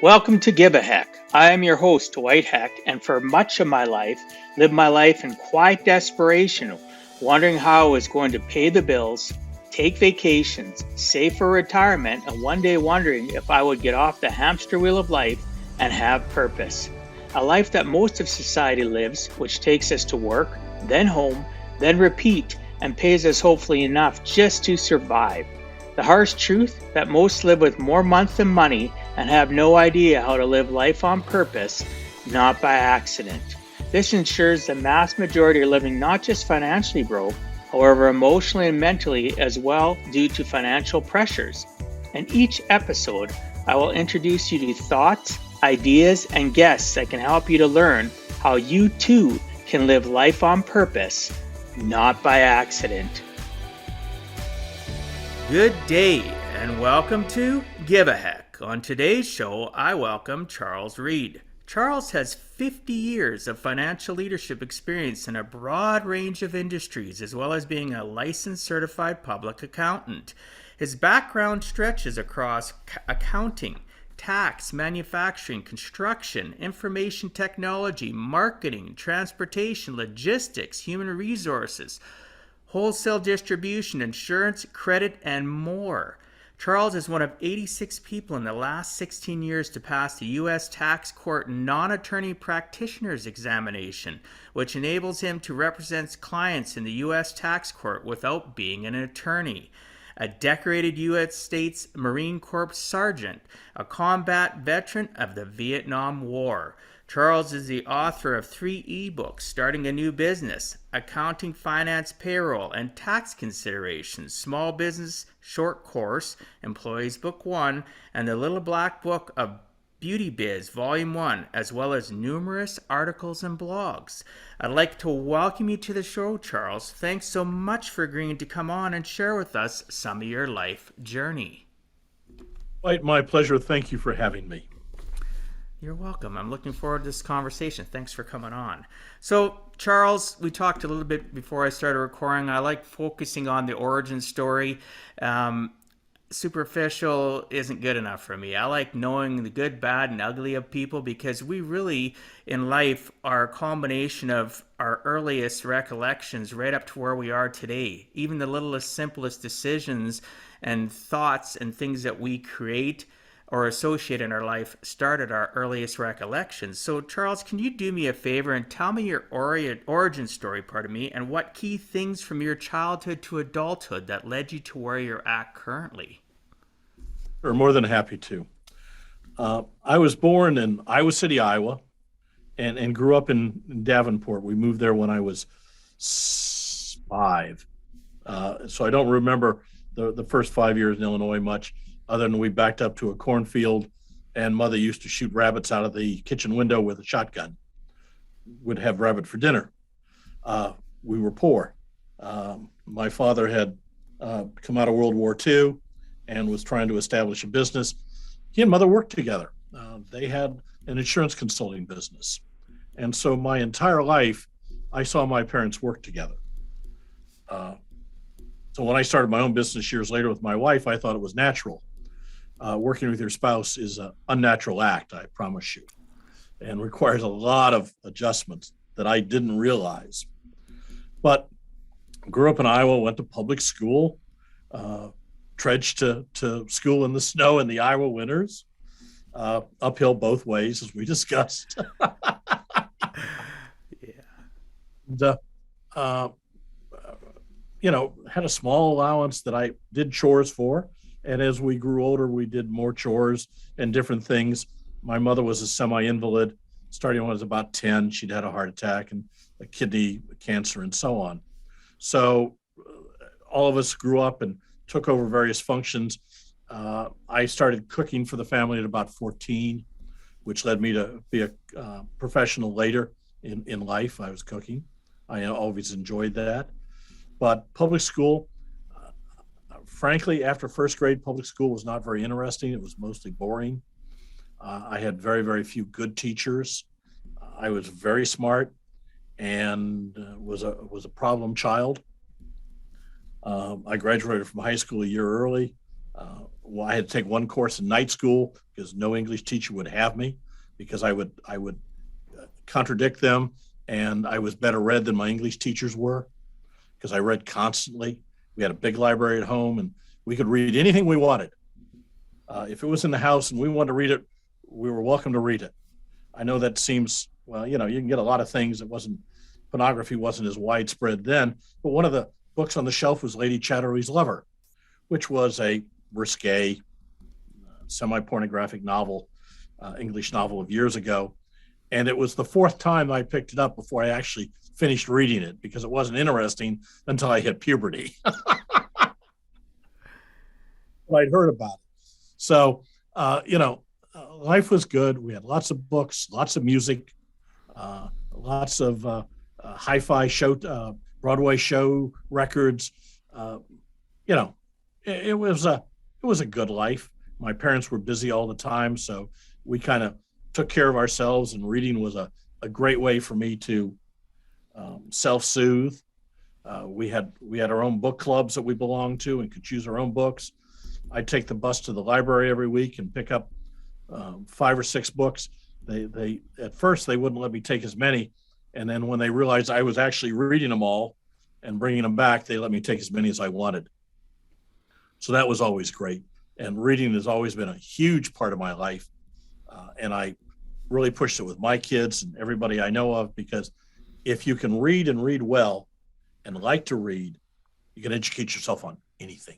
Welcome to Give a Heck. I am your host, Dwight Heck, and for much of my life, lived my life in quiet desperation, wondering how I was going to pay the bills, take vacations, save for retirement, and one day wondering if I would get off the hamster wheel of life and have purpose. A life that most of society lives, which takes us to work, then home, then repeat, and pays us hopefully enough just to survive. The harsh truth that most live with more months than money and have no idea how to live life on purpose, not by accident. This ensures the mass majority are living not just financially broke, however emotionally and mentally as well due to financial pressures. In each episode, I will introduce you to thoughts, ideas, and guests that can help you to learn how you too can live life on purpose, not by accident. Good day and welcome to Give a Heck. On today's show, I welcome Charles Reed. Charles has 50 years of financial leadership experience in a broad range of industries, as well as being a licensed certified public accountant. His background stretches across accounting, tax, manufacturing, construction, information technology, marketing, transportation, logistics, human resources, wholesale distribution, insurance, credit, and more. Charles is one of 86 people in the last 16 years to pass the U.S. Tax Court Non-Attorney Practitioner's Examination, which enables him to represent clients in the U.S. Tax Court without being an attorney. A decorated U.S. States Marine Corps Sergeant, a combat veteran of the Vietnam War. Charles is the author of 3 ebooks, Starting a New Business, Accounting, Finance, Payroll, and Tax Considerations, Small Business Short Course, Employees Book 1, and the Little Black Book of Beauty Biz, Volume 1, as well as numerous articles and blogs. I'd like to welcome you to the show, Charles. Thanks so much for agreeing to come on and share with us some of your life journey. My pleasure. Thank you for having me. You're welcome. I'm looking forward to this conversation. Thanks for coming on. So, Charles, we talked a little bit before I started recording. I like focusing on the origin story. Superficial isn't good enough for me. I like knowing the good, bad, and ugly of people because we really, in life, are a combination of our earliest recollections right up to where we are today. Even the littlest, simplest decisions and thoughts and things that we create or associate in our life start at our earliest recollections. So, Charles, can you do me a favor and tell me your origin story, and what key things from your childhood to adulthood that led you to where you're at currently? Sure, more than happy to. I was born in Iowa City, Iowa, and grew up in Davenport. We moved there when I was 5. So I don't remember the first 5 years in Illinois much, other than we backed up to a cornfield and Mother used to shoot rabbits out of the kitchen window with a shotgun. Would have rabbit for dinner. We were poor. My father had come out of World War II and was trying to establish a business. He and Mother worked together. They had an insurance consulting business. And so my entire life, I saw my parents work together. So when I started my own business years later with my wife, I thought it was natural. Working with your spouse is an unnatural act, I promise you, and requires a lot of adjustments that I didn't realize. But grew up in Iowa, went to public school, trudged to school in the snow in the Iowa winters, uphill both ways, as we discussed. Yeah. And, had a small allowance that I did chores for. And as we grew older, we did more chores and different things. My mother was a semi-invalid. Starting when I was about 10, she'd had a heart attack and a kidney cancer and so on. So all of us grew up and took over various functions. I started cooking for the family at about 14, which led me to be a professional later in life. I was cooking. I always enjoyed that. But public school, frankly, after first grade, public school was not very interesting. It was mostly boring. I had very, very few good teachers. I was very smart and was a problem child. I graduated from high school a year early, Well, I had to take one course in night school because no English teacher would have me, because I would contradict them, and I was better read than my English teachers were because I read constantly. We had a big library at home, and we could read anything we wanted. If it was in the house and we wanted to read it, we were welcome to read it. I know that seems, well, you can get a lot of things. Pornography wasn't as widespread then, but one of the books on the shelf was Lady Chatterley's Lover, which was a risque, semi-pornographic novel, English novel of years ago. And it was the fourth time I picked it up before I actually finished reading it, because it wasn't interesting until I hit puberty. I'd heard about it. So, life was good. We had lots of books, lots of music, lots of hi-fi show, Broadway show records. It was a good life. My parents were busy all the time, so we kind of took care of ourselves, and reading was a great way for me to self-soothe. We had our own book clubs that we belonged to and could choose our own books. I'd take the bus to the library every week and pick up 5 or 6 books. They at first they wouldn't let me take as many, and then when they realized I was actually reading them all and bringing them back, they let me take as many as I wanted. So that was always great. And reading has always been a huge part of my life, and I really pushed it with my kids and everybody I know of, because if you can read and read well and like to read, you can educate yourself on anything.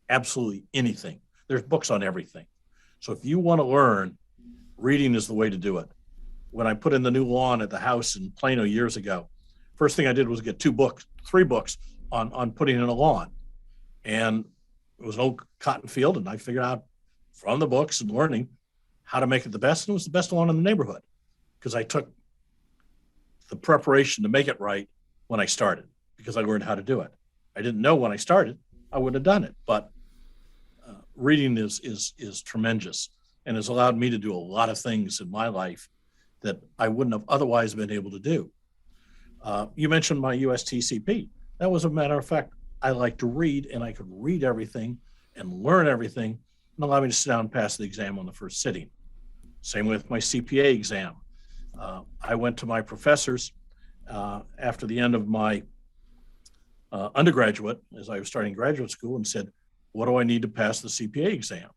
Absolutely anything. There's books on everything. So if you want to learn, reading is the way to do it. When I put in the new lawn at the house in Plano years ago, first thing I did was get 3 books on putting in a lawn. And it was an old cotton field, and I figured out from the books and learning how to make it the best. And it was the best lawn in the neighborhood because I took the preparation to make it right when I started, because I learned how to do it. I didn't know when I started, I wouldn't have done it. But reading is tremendous and has allowed me to do a lot of things in my life that I wouldn't have otherwise been able to do. You mentioned my USTCP. That was, a matter of fact, I like to read, and I could read everything and learn everything, and allow me to sit down and pass the exam on the first sitting. Same with my CPA exam. I went to my professors after the end of my undergraduate, as I was starting graduate school, and said, what do I need to pass the CPA exam?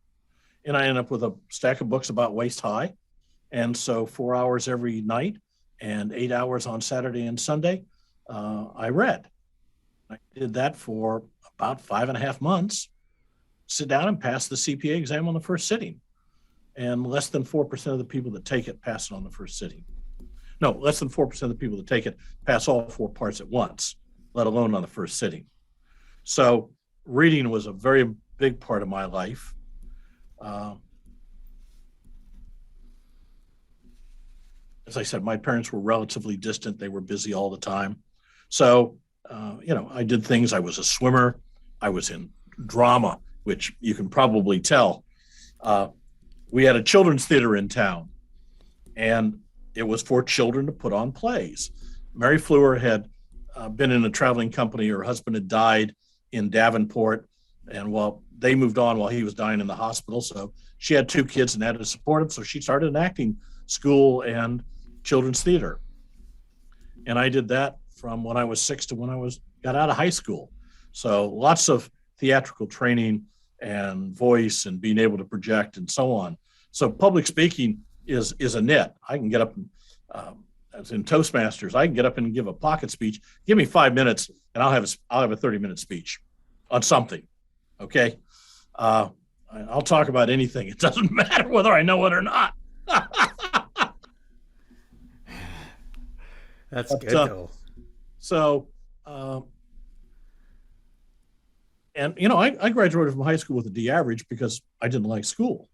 And I ended up with a stack of books about waist high. And so 4 hours every night and 8 hours on Saturday and Sunday, I read. I did that for about 5.5 months, sit down and pass the CPA exam on the first sitting. And less than 4% of the people that take it pass it on the first sitting. No, less than 4% of the people that take it pass all 4 parts at once, let alone on the first sitting. So reading was a very big part of my life. As I said, my parents were relatively distant. They were busy all the time. So, I did things. I was a swimmer. I was in drama, which you can probably tell. We had a children's theater in town, and it was for children to put on plays. Mary Fleur had been in a traveling company. Her husband had died in Davenport, and while they moved on while he was dying in the hospital, so she had 2 kids and had to support him. So she started an acting school and children's theater. And I did that from when I was 6 to when I got out of high school. So lots of theatrical training and voice and being able to project and so on. So public speaking is a knit. I can get up and, as in Toastmasters, I can get up and give a pocket speech. Give me 5 minutes and I'll have a 30-minute speech on something. Okay. I'll talk about anything. It doesn't matter whether I know it or not. That's good though. So, I graduated from high school with a D average because I didn't like school.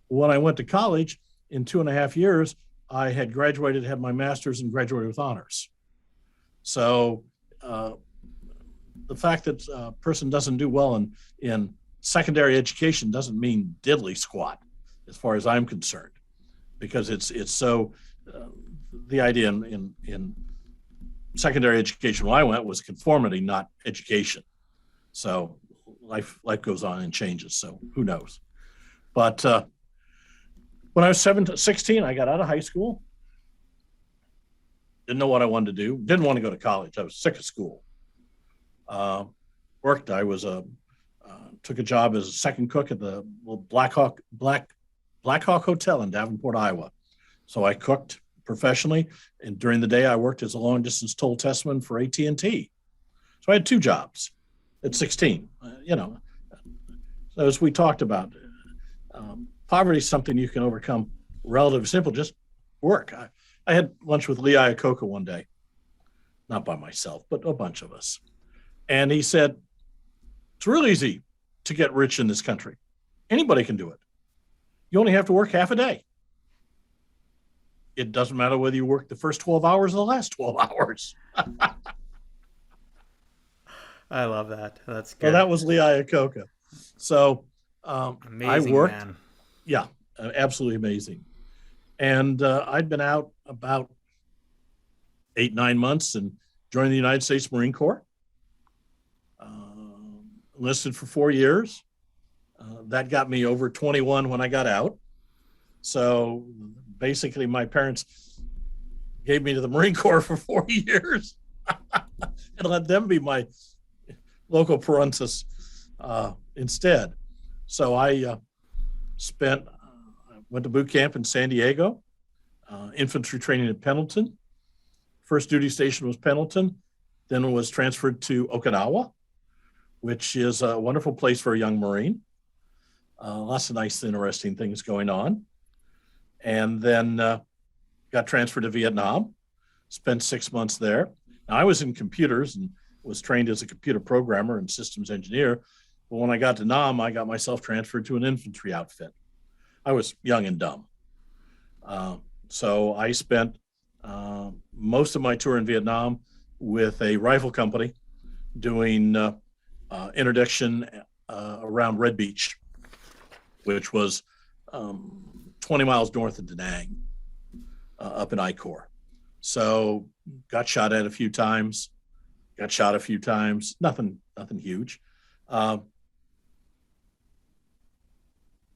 When I went to college in 2.5 years, I had graduated, had my master's, and graduated with honors. So the fact that a person doesn't do well in secondary education doesn't mean diddly squat, as far as I'm concerned, because it's so the idea in secondary education when I went was conformity, not education. So life goes on and changes. So who knows? But when I was 16, I got out of high school. Didn't know what I wanted to do. Didn't want to go to college. I was sick of school. Worked. I was took a job as a second cook at the Black Hawk Hotel in Davenport, Iowa. So I cooked professionally, and during the day I worked as a long distance toll testman for AT&T. So I had 2 jobs at 16. So as we talked about, poverty is something you can overcome relatively simple. Just work. I had lunch with Lee Iacocca one day, not by myself, but a bunch of us. And he said, it's real easy to get rich in this country. Anybody can do it. You only have to work half a day. It doesn't matter whether you work the first 12 hours or the last 12 hours. I love that. That's good. So that was Lee Iacocca. So amazing, I worked. Man. Yeah, absolutely amazing. And I'd been out about 8-9 months and joined the United States Marine Corps. Enlisted for 4 years. That got me over 21 when I got out. So basically my parents gave me to the Marine Corps for 4 years and let them be my local parentis instead. So I went to boot camp in San Diego, infantry training at Pendleton. First duty station was Pendleton, then was transferred to Okinawa, which is a wonderful place for a young Marine. Lots of nice, interesting things going on. And then got transferred to Vietnam, spent 6 months there. Now, I was in computers and was trained as a computer programmer and systems engineer. But when I got to Nam, I got myself transferred to an infantry outfit. I was young and dumb. So I spent most of my tour in Vietnam with a rifle company doing interdiction around Red Beach, which was 20 miles north of Da Nang, up in I Corps. So got shot at a few times, nothing huge.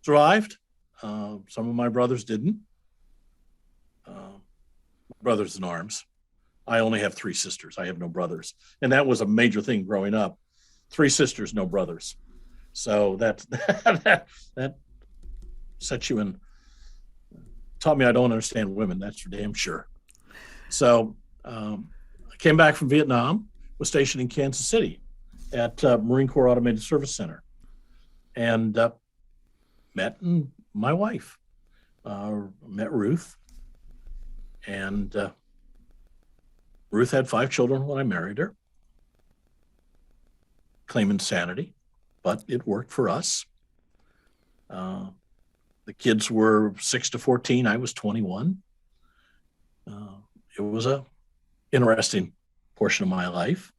Survived. Some of my brothers didn't. Brothers in arms. I only have 3 sisters. I have no brothers. And that was a major thing growing up. 3 sisters, no brothers. So that sets you in, taught me I don't understand women. That's for damn sure. So I came back from Vietnam, was stationed in Kansas City at Marine Corps Automated Service Center, and met my wife, met Ruth. And Ruth had 5 children when I married her. Claim insanity, but it worked for us. The kids were 6 to 14. I was 21. It was a interesting portion of my life.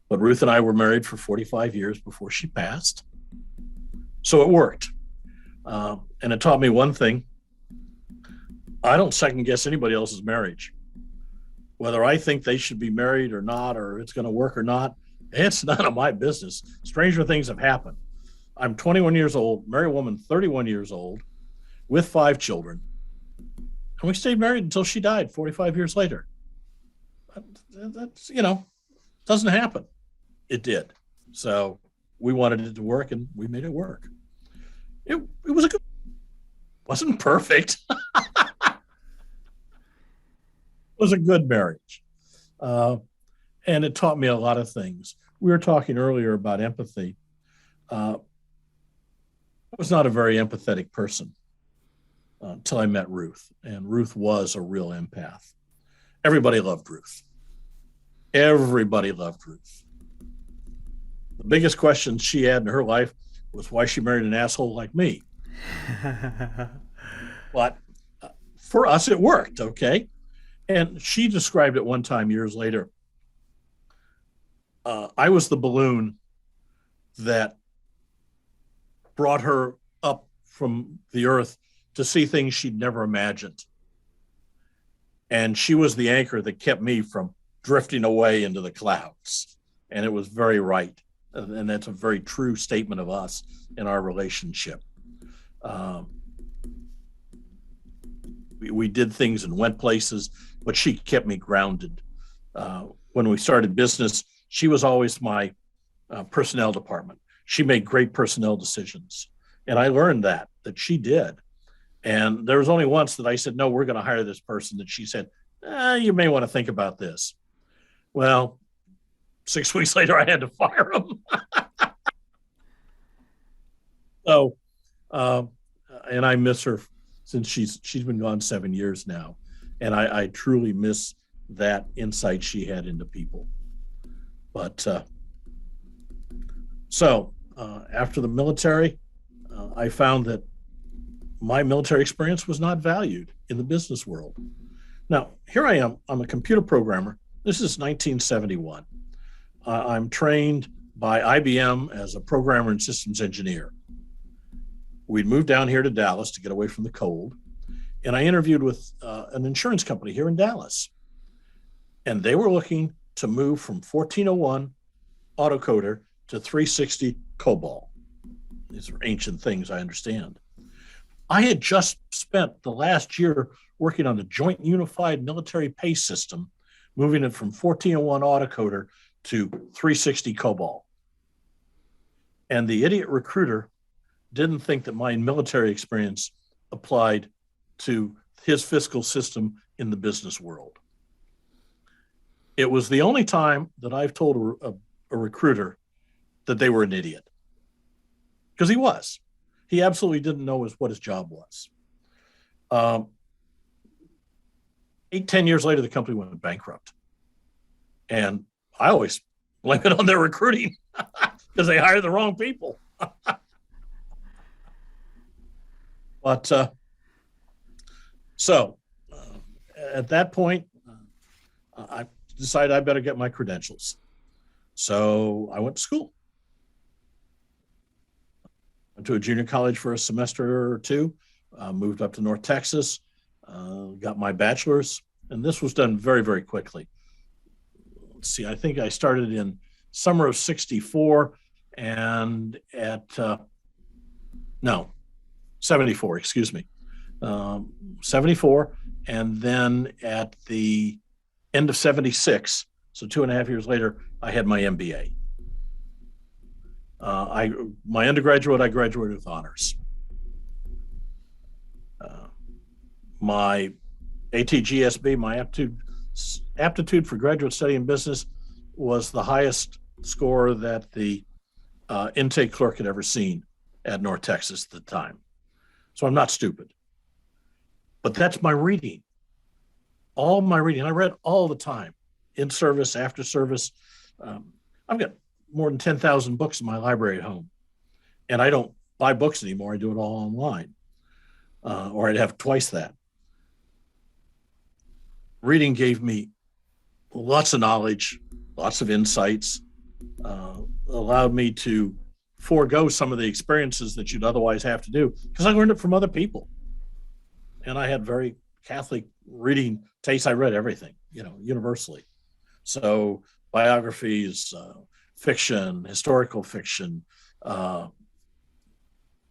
But Ruth and I were married for 45 years before she passed. So it worked. And it taught me one thing. I don't second guess anybody else's marriage. Whether I think they should be married or not, or it's going to work or not, it's none of my business. Stranger things have happened. I'm 21 years old, married woman 31 years old, with 5 children. And we stayed married until she died 45 years later. That's, doesn't happen. It did. So we wanted it to work and we made it work. It was a good, wasn't perfect. It was a good marriage. And it taught me a lot of things. We were talking earlier about empathy. I was not a very empathetic person until I met Ruth. And Ruth was a real empath. Everybody loved Ruth. Everybody loved Ruth. The biggest question she had in her life was why she married an asshole like me. But for us, it worked, okay? And she described it one time years later. I was the balloon that brought her up from the earth to see things she'd never imagined. And she was the anchor that kept me from drifting away into the clouds. And it was very right. And that's a very true statement of us in our relationship. We did things and went places, but she kept me grounded. When we started business, she was always my personnel department. She made great personnel decisions. And I learned that she did. And there was only once that I said, no, we're going to hire this person, that she said, you may want to think about this. Well, 6 weeks later, I had to fire him. So, and I miss her since she's been gone 7 years now. And I truly miss that insight she had into people. But after the military, I found that my military experience was not valued in the business world. Now, here I am. I'm a computer programmer. This is 1971. I'm trained by IBM as a programmer and systems engineer. We'd moved down here to Dallas to get away from the cold. And I interviewed with an insurance company here in Dallas. And they were looking to move from 1401 autocoder to 360 COBOL. These are ancient things, I understand. I had just spent the last year working on the Joint Unified Military Pay System, moving it from 1401 autocoder to 360 COBOL. And the idiot recruiter didn't think that my military experience applied to his fiscal system in the business world. It was the only time that I've told a recruiter that they were an idiot. Because he was. He absolutely didn't know what his job was. 10 years later, the company went bankrupt. And I always blame it on their recruiting because they hired the wrong people. But at that point, I decided I better get my credentials. So I went to school. Went to a junior college for a semester or two, moved up to North Texas, got my bachelor's, and this was done very, very quickly. Let's see, I think I started in summer of 64 and 74, excuse me. 74, and then at the end of 76, so 2.5 years later, I had my MBA. My undergraduate, I graduated with honors. My ATGSB, my aptitude for graduate study in business, was the highest score that the intake clerk had ever seen at North Texas at the time. So I'm not stupid. But that's my reading. All my reading. I read all the time, in service, after service. I've got more than 10,000 books in my library at home. And I don't buy books anymore. I do it all online. Or I'd have twice that. Reading gave me lots of knowledge, lots of insights, allowed me to forego some of the experiences that you'd otherwise have to do because I learned it from other people. And I had very Catholic reading tastes. I read everything, universally. So biographies, fiction, historical fiction,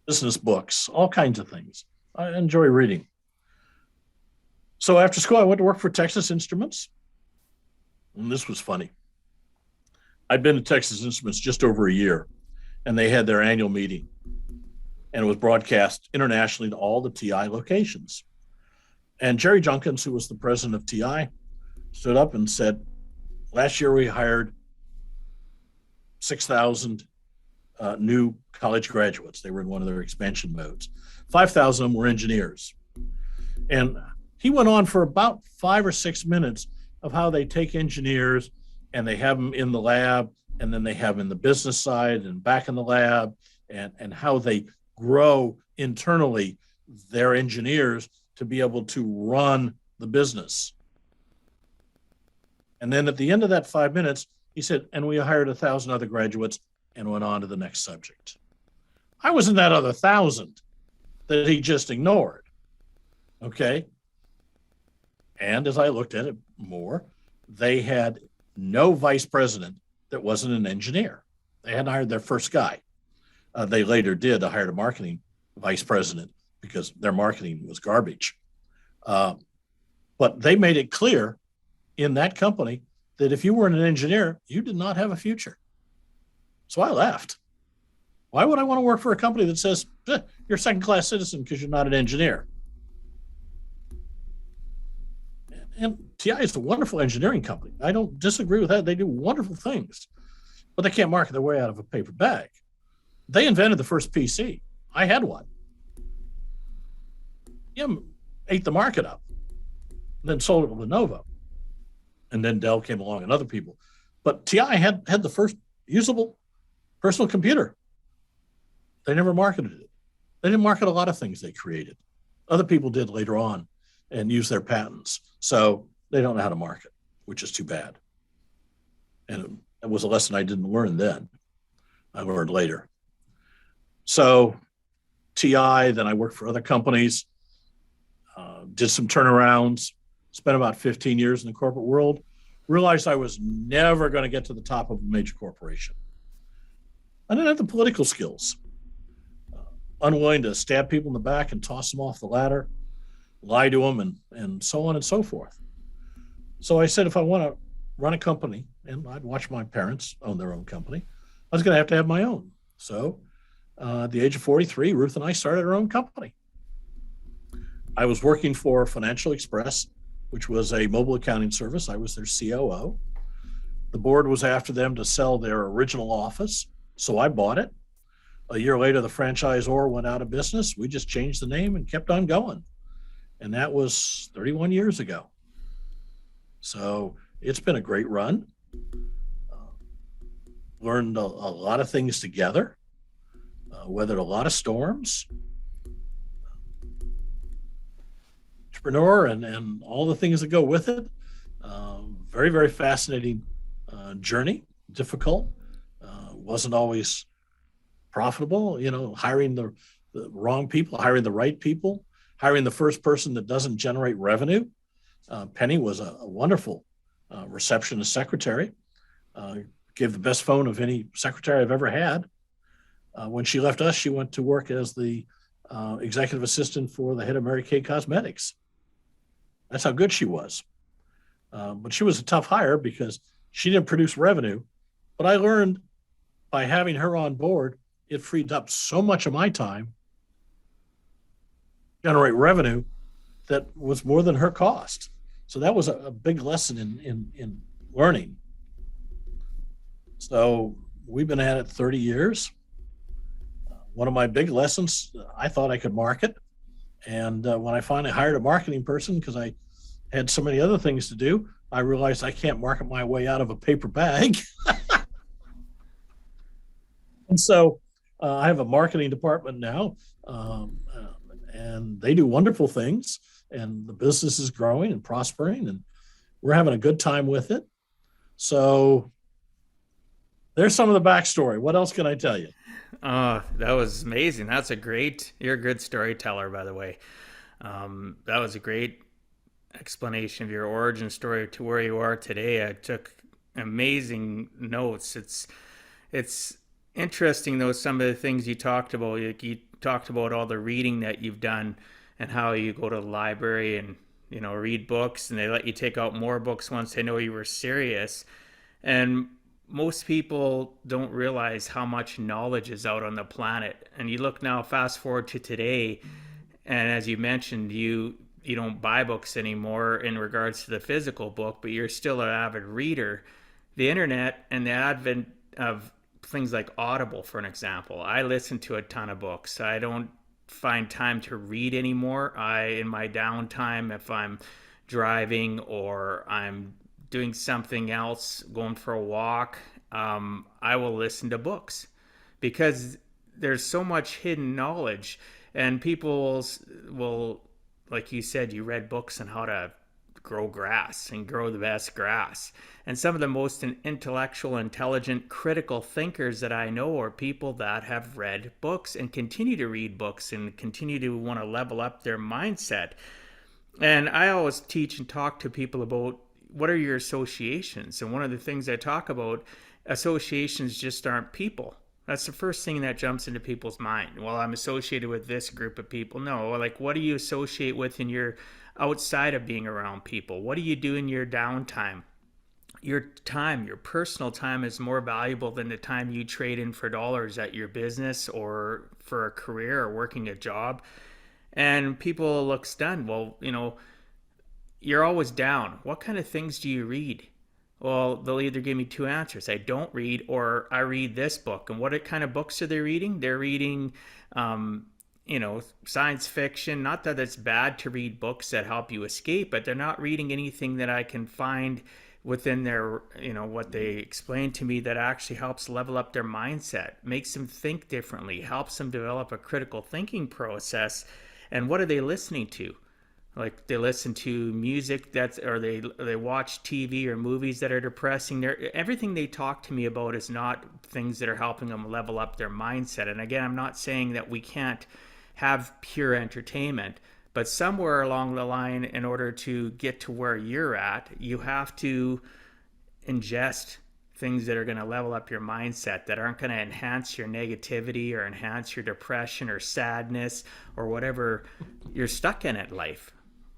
business books, all kinds of things. I enjoy reading. So after school, I went to work for Texas Instruments. And this was funny. I'd been to Texas Instruments just over a year, and they had their annual meeting. And it was broadcast internationally to all the TI locations. And Jerry Junkins, who was the president of TI, stood up and said, last year we hired 6,000 new college graduates. They were in one of their expansion modes. 5,000 of them were engineers. And he went on for about 5 or 6 minutes of how they take engineers and they have them in the lab, and then they have them in the business side and back in the lab, and how they grow internally their engineers to be able to run the business. And then at the end of that 5 minutes, he said, and we hired 1,000 other graduates, and went on to the next subject. I was in that other 1,000 that he just ignored. Okay. And as I looked at it more, they had no vice president that wasn't an engineer. They hadn't hired their first guy. They later did. I hired a marketing vice president because their marketing was garbage. But they made it clear in that company that if you weren't an engineer, you did not have a future. So I left. Why would I want to work for a company that says you're a second-class citizen because you're not an engineer? And TI is a wonderful engineering company. I don't disagree with that. They do wonderful things, but they can't market their way out of a paper bag. They invented the first PC. I had one. IBM ate the market up, and then sold it to Lenovo. And then Dell came along and other people. But TI had the first usable personal computer. They never marketed it. They didn't market a lot of things they created. Other people did later on and used their patents. So they don't know how to market, which is too bad. And it was a lesson I didn't learn then. I learned later. So TI, then I worked for other companies, did some turnarounds, spent about 15 years in the corporate world, realized I was never going to get to the top of a major corporation. I didn't have the political skills. Unwilling to stab people in the back and toss them off the ladder, lie to them, and so on and so forth. So I said, if I want to run a company, and I'd watch my parents own their own company, I was going to have my own. So at the age of 43, Ruth and I started our own company. I was working for Financial Express, which was a mobile accounting service. I was their COO. The board was after them to sell their original office, so I bought it. A year later, the franchisor went out of business. We just changed the name and kept on going. And that was 31 years ago. So it's been a great run. Learned a lot of things together, weathered a lot of storms. Entrepreneur and all the things that go with it. Very, very fascinating journey, difficult. Wasn't always profitable, hiring the wrong people, hiring the right people, hiring the first person that doesn't generate revenue. Penny was a wonderful receptionist secretary, gave the best phone of any secretary I've ever had. When she left us, she went to work as the executive assistant for the head of Mary Kay Cosmetics. That's how good she was. But she was a tough hire because she didn't produce revenue. But I learned by having her on board, it freed up so much of my time, generate revenue that was more than her cost. So that was a big lesson in learning. So we've been at it 30 years. One of my big lessons, I thought I could market. And when I finally hired a marketing person, because I had so many other things to do, I realized I can't market my way out of a paper bag. And so I have a marketing department now, and they do wonderful things, and the business is growing and prospering, and we're having a good time with it. So there's some of the backstory. What else can I tell you? Oh, that was amazing. You're a good storyteller, by the way. That was a great explanation of your origin story to where you are today. I took amazing notes. It's interesting, though, some of the things you talked about. You talked about all the reading that you've done and how you go to the library and, read books, and they let you take out more books once they know you were serious. And most people don't realize how much knowledge is out on the planet. And you look now, fast forward to today, and as you mentioned, you don't buy books anymore in regards to the physical book, but you're still an avid reader. The internet and the advent of things like Audible, for an example. I listen to a ton of books. I don't find time to read anymore. In my downtime, if I'm driving or I'm doing something else, going for a walk, I will listen to books because there's so much hidden knowledge, and people will, like you said, you read books on how to grow grass and grow the best grass. And some of the most intellectual, intelligent, critical thinkers that I know are people that have read books and continue to read books and continue to want to level up their mindset. And I always teach and talk to people about what are your associations. And one of the things I talk about associations just aren't people. That's the first thing that jumps into people's mind. Well, I'm associated with this group of people. No, like, what do you associate with in your outside of being around people? What do you do in your downtime? Your time, your personal time, is more valuable than the time you trade in for dollars at your business or for a career or working a job. And people look stunned. Well, you're always down. What kind of things do you read? Well, they'll either give me two answers: I don't read, or I read this book. And what kind of books are they reading? They're reading science fiction. Not that it's bad to read books that help you escape, but they're not reading anything that I can find within their, what they explain to me that actually helps level up their mindset, makes them think differently, helps them develop a critical thinking process. And what are they listening to? Like, they listen to music or they watch TV or movies that are depressing. Everything they talk to me about is not things that are helping them level up their mindset. And again, I'm not saying that we can't have pure entertainment, but somewhere along the line, in order to get to where you're at, you have to ingest things that are going to level up your mindset, that aren't going to enhance your negativity or enhance your depression or sadness or whatever you're stuck in at life.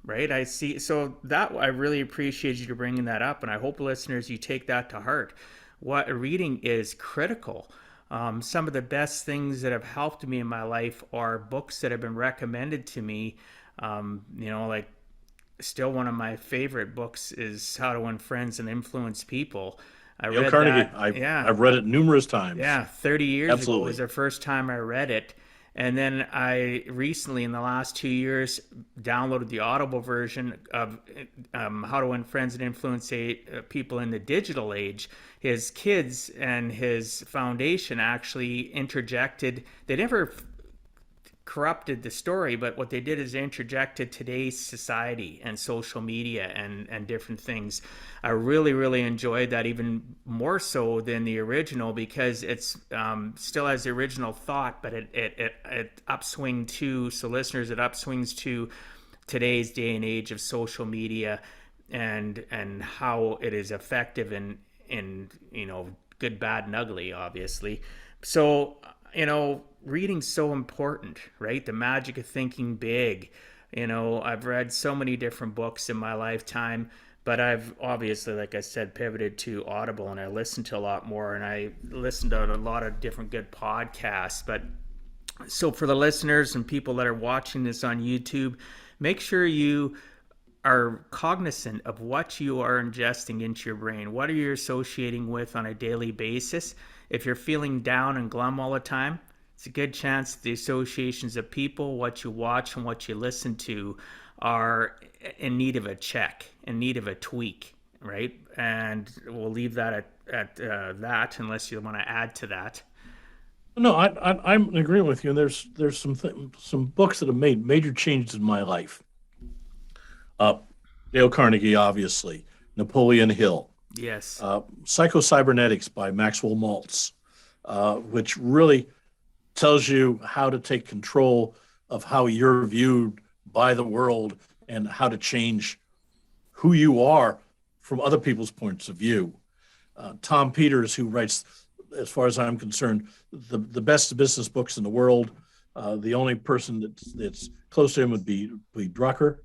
Right? I see. So that, I really appreciate you bringing that up, and I hope, listeners, you take that to heart. What reading is critical. Some of the best things that have helped me in my life are books that have been recommended to me. Like, still one of my favorite books is How to Win Friends and Influence People. I read Carnegie. that. I've read it numerous times. Yeah, 30 years Absolutely. ago was the first time I read it. And then I recently, in the last 2 years, downloaded the Audible version of How to Win Friends and Influence People in the Digital Age. His kids and his foundation actually interjected. They never corrupted the story, but what they did is they interjected today's society and social media and different things. I really, really enjoyed that, even more so than the original, because it's still has the original thought, but it upswing to, so listeners, it upswings to today's day and age of social media and how it is effective in good, bad, and ugly, obviously. So, reading's so important, right? The Magic of Thinking Big. I've read so many different books in my lifetime, but I've obviously, like I said, pivoted to Audible, and I listen to a lot more, and I listen to a lot of different good podcasts. But so for the listeners and people that are watching this on YouTube, make sure you are cognizant of what you are ingesting into your brain. What are you associating with on a daily basis? If you're feeling down and glum all the time, it's a good chance the associations of people, what you watch and what you listen to, are in need of a check, in need of a tweak, right? And we'll leave that at that, unless you want to add to that. No, I'm in agreement with you. And there's some books that have made major changes in my life. Dale Carnegie, obviously, Napoleon Hill. Yes. Psycho-Cybernetics by Maxwell Maltz, which really tells you how to take control of how you're viewed by the world and how to change who you are from other people's points of view. Tom Peters, who writes, as far as I'm concerned, the best business books in the world. The only person that's close to him would be Drucker.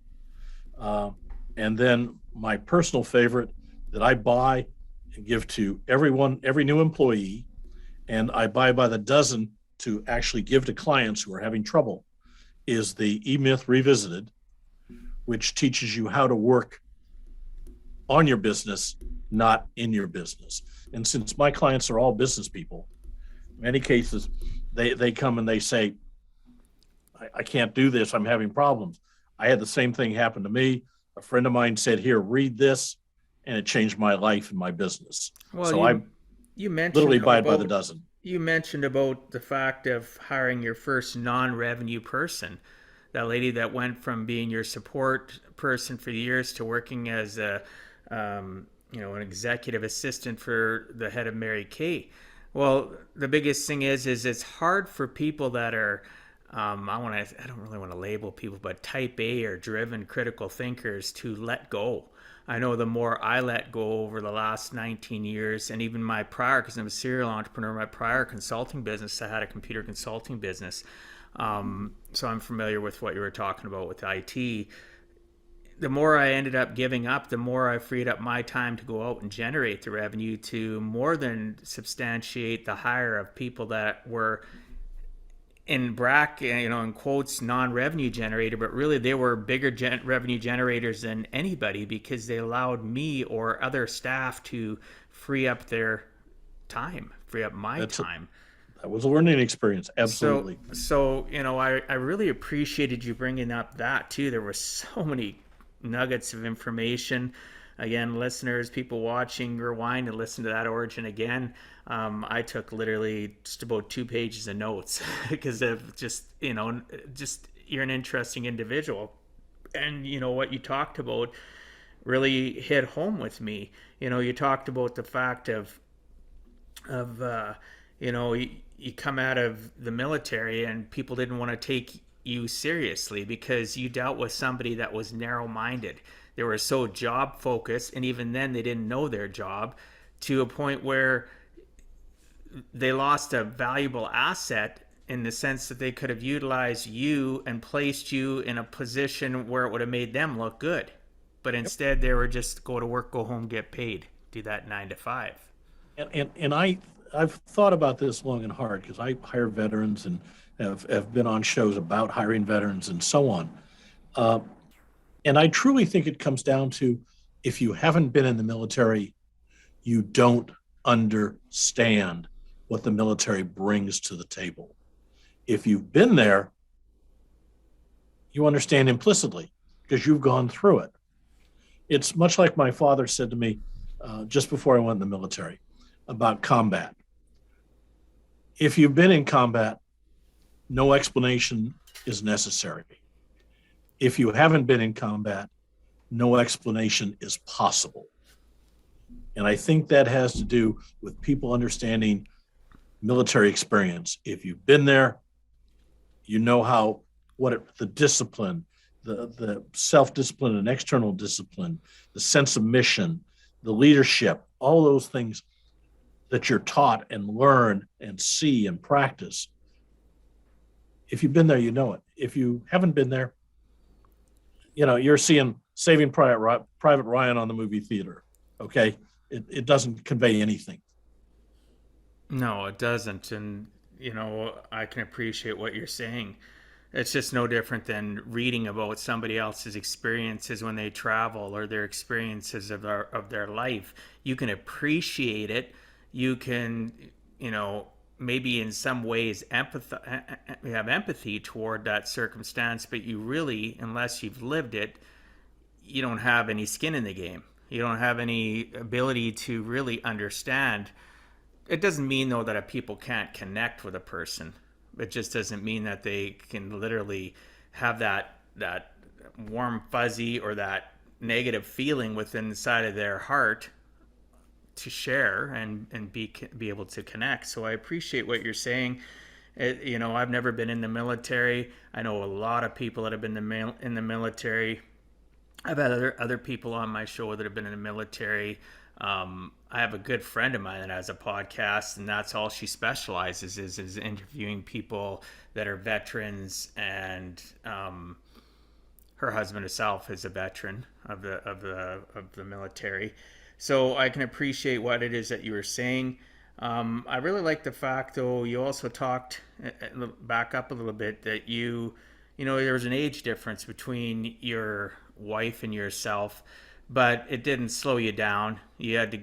And then my personal favorite that I buy and give to every new employee, and I buy by the dozen to actually give to clients who are having trouble, is the E-Myth Revisited, which teaches you how to work on your business, not in your business. And since my clients are all business people, in many cases, they come and they say, I can't do this, I'm having problems. I had the same thing happen to me. A friend of mine said, here, read this, and it changed my life and my business. Well, so you mentioned literally buy it by the dozen. You mentioned about the fact of hiring your first non-revenue person, that lady that went from being your support person for years to working as an executive assistant for the head of Mary Kay. Well, the biggest thing is it's hard for people that are I don't really want to label people, but type A or driven critical thinkers to let go. I know the more I let go over the last 19 years, and even my prior, because I'm a serial entrepreneur, my prior consulting business, I had a computer consulting business. So I'm familiar with what you were talking about with IT. The more I ended up giving up, the more I freed up my time to go out and generate the revenue to more than substantiate the hire of people that were in in quotes, non-revenue generator, but really they were bigger revenue generators than anybody because they allowed me or other staff to free up their time, free up my time. That was a learning experience. Absolutely. So I really appreciated you bringing up that too. There were so many nuggets of information. Again, listeners, people watching, rewind and listen to that origin again. I took literally just about 2 pages of notes because of just you're an interesting individual. And what you talked about really hit home with me. You talked about the fact of you come out of the military and people didn't want to take you seriously because you dealt with somebody that was narrow-minded. They were so job focused, and even then they didn't know their job, to a point where they lost a valuable asset in the sense that they could have utilized you and placed you in a position where it would have made them look good. But instead they were just go to work, go home, get paid, do that 9 to 5. And I've thought about this long and hard because I hire veterans and have been on shows about hiring veterans and so on. And I truly think it comes down to, if you haven't been in the military, you don't understand what the military brings to the table. If you've been there, you understand implicitly because you've gone through it. It's much like my father said to me just before I went in the military about combat. If you've been in combat, no explanation is necessary. If you haven't been in combat, no explanation is possible. And I think that has to do with people understanding military experience. If you've been there, you know the discipline, the self-discipline and external discipline, the sense of mission, the leadership, all those things that you're taught and learn and see and practice. If you've been there, you know it. If you haven't been there, you're seeing Saving Private Ryan on the movie theater. Okay. It doesn't convey anything. No, it doesn't. And, I can appreciate what you're saying. It's just no different than reading about somebody else's experiences when they travel or their experiences of their life. You can appreciate it. You can, maybe in some ways have empathy toward that circumstance, but you really, unless you've lived it, you don't have any skin in the game. You don't have any ability to really understand. It doesn't mean, though, that people can't connect with a person. It just doesn't mean that they can literally have that warm fuzzy or that negative feeling within the side of their heart to share and be able to connect. So I appreciate what you're saying. I've never been in the military. I know a lot of people that have been in the military. I've had other people on my show that have been in the military. I have a good friend of mine that has a podcast, and that's all she specializes is interviewing people that are veterans, and her husband herself is a veteran of the military. So I can appreciate what it is that you were saying. I really like the fact, though, you also talked, back up a little bit, that there was an age difference between your wife and yourself, but it didn't slow you down. You had to,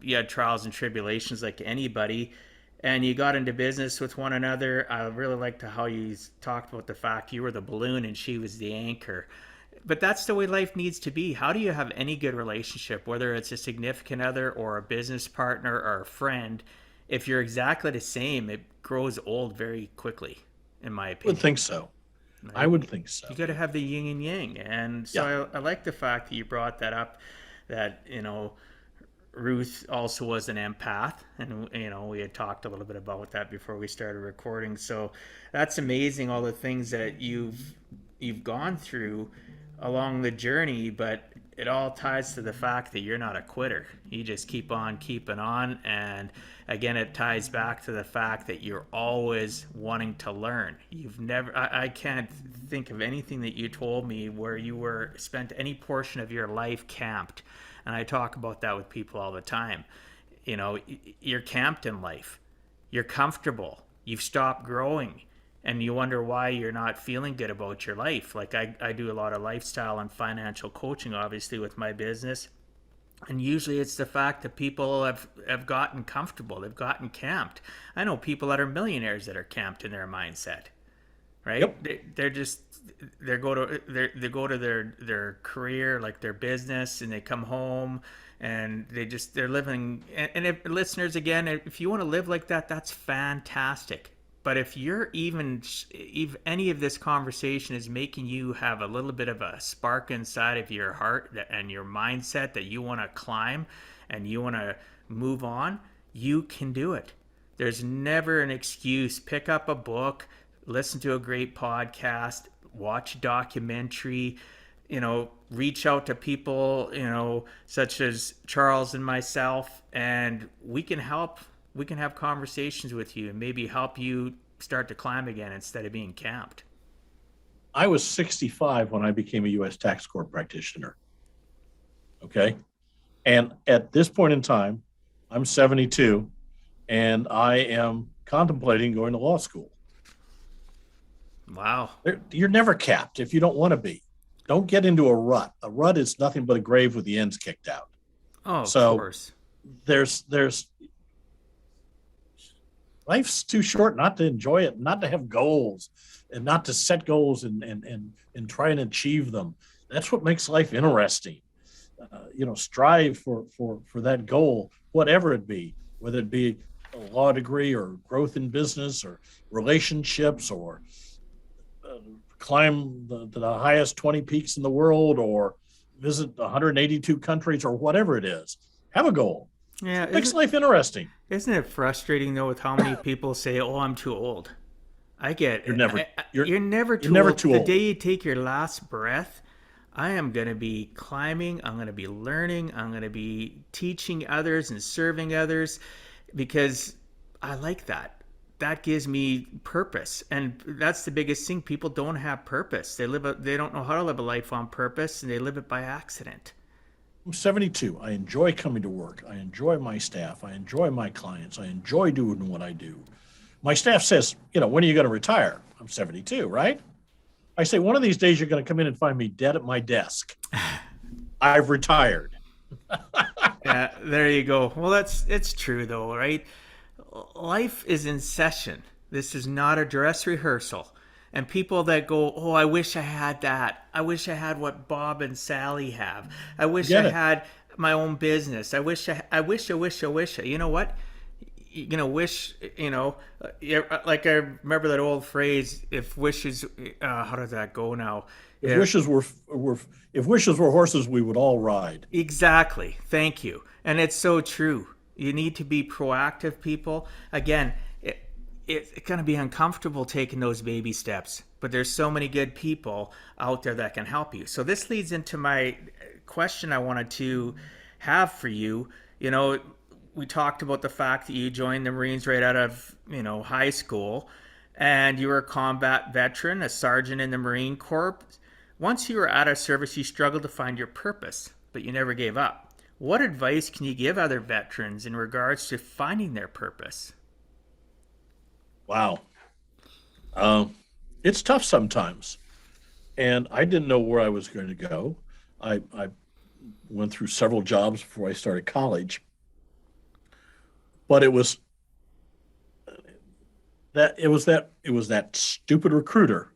you had trials and tribulations like anybody, and you got into business with one another. I really liked how you talked about the fact you were the balloon and she was the anchor. But that's the way life needs to be. How do you have any good relationship, whether it's a significant other or a business partner or a friend, if you're exactly the same? It grows old very quickly, in my opinion. I would think so. I would think so. You got to have the yin and yang. And so I like the fact that you brought that up, that, Ruth also was an empath. And, we had talked a little bit about that before we started recording. So that's amazing, all the things that you've gone through along the journey. But it all ties to the fact that you're not a quitter. You just keep on keeping on. And again, it ties back to the fact that you're always wanting to learn. You've never, I can't think of anything that you told me where you were spent any portion of your life camped. And I talk about that with people all the time. You know, you're camped in life. You're comfortable. You've stopped growing. And you wonder why you're not feeling good about your life. Like I do a lot of lifestyle and financial coaching, obviously, with my business. And usually it's the fact that people have gotten comfortable. They've gotten camped. I know people that are millionaires that are camped in their mindset, right? Yep. They go to their career, like their business, and they come home and they're living. And if listeners, again, if you want to live like that, that's fantastic. But if if any of this conversation is making you have a little bit of a spark inside of your heart and your mindset that you want to climb and you want to move on, you can do it. There's never an excuse. Pick up a book, listen to a great podcast, watch a documentary, reach out to people, such as Charles and myself, and we can have conversations with you and maybe help you start to climb again instead of being camped. I was 65 when I became a U.S. tax court practitioner. Okay. And at this point in time, I'm 72 and I am contemplating going to law school. Wow. You're never capped if you don't want to be. Don't get into a rut. A rut is nothing but a grave with the ends kicked out. Oh, of course. There's life's too short not to enjoy it, not to have goals and not to set goals and try and achieve them. That's what makes life interesting. Strive for that goal, whatever it be, whether it be a law degree or growth in business or relationships or climb the highest 20 peaks in the world or visit 182 countries or whatever it is. Have a goal. Yeah, it makes life interesting. Isn't it frustrating though with how many people say, "Oh, I'm too old"? I get you're never too old. The day you take your last breath, I am going to be climbing. I'm going to be learning. I'm going to be teaching others and serving others because I like that. That gives me purpose, and that's the biggest thing. People don't have purpose. They don't know how to live a life on purpose, and they live it by accident. I'm 72. I enjoy coming to work. I enjoy my staff. I enjoy my clients. I enjoy doing what I do. My staff says, when are you going to retire? I'm 72, right? I say, one of these days you're going to come in and find me dead at my desk. I've retired. Yeah, there you go. Well, it's true though, right? Life is in session. This is not a dress rehearsal. And people that go, "Oh, I wish I had that. I wish I had what Bob and Sally have. I wish I had my own business. I wish. You know what? You're gonna wish. Like I remember that old phrase. If wishes, how does that go now? If wishes were horses, we would all ride. Exactly. Thank you. And it's so true. You need to be proactive, people. Again, it's going to be uncomfortable taking those baby steps, but there's so many good people out there that can help you. So this leads into my question I wanted to have for you. We talked about the fact that you joined the Marines right out of, high school, and you were a combat veteran, a sergeant in the Marine Corps. Once you were out of service, you struggled to find your purpose, but you never gave up. What advice can you give other veterans in regards to finding their purpose? Wow. It's tough sometimes. And I didn't know where I was going to go. I went through several jobs before I started college. But it was that stupid recruiter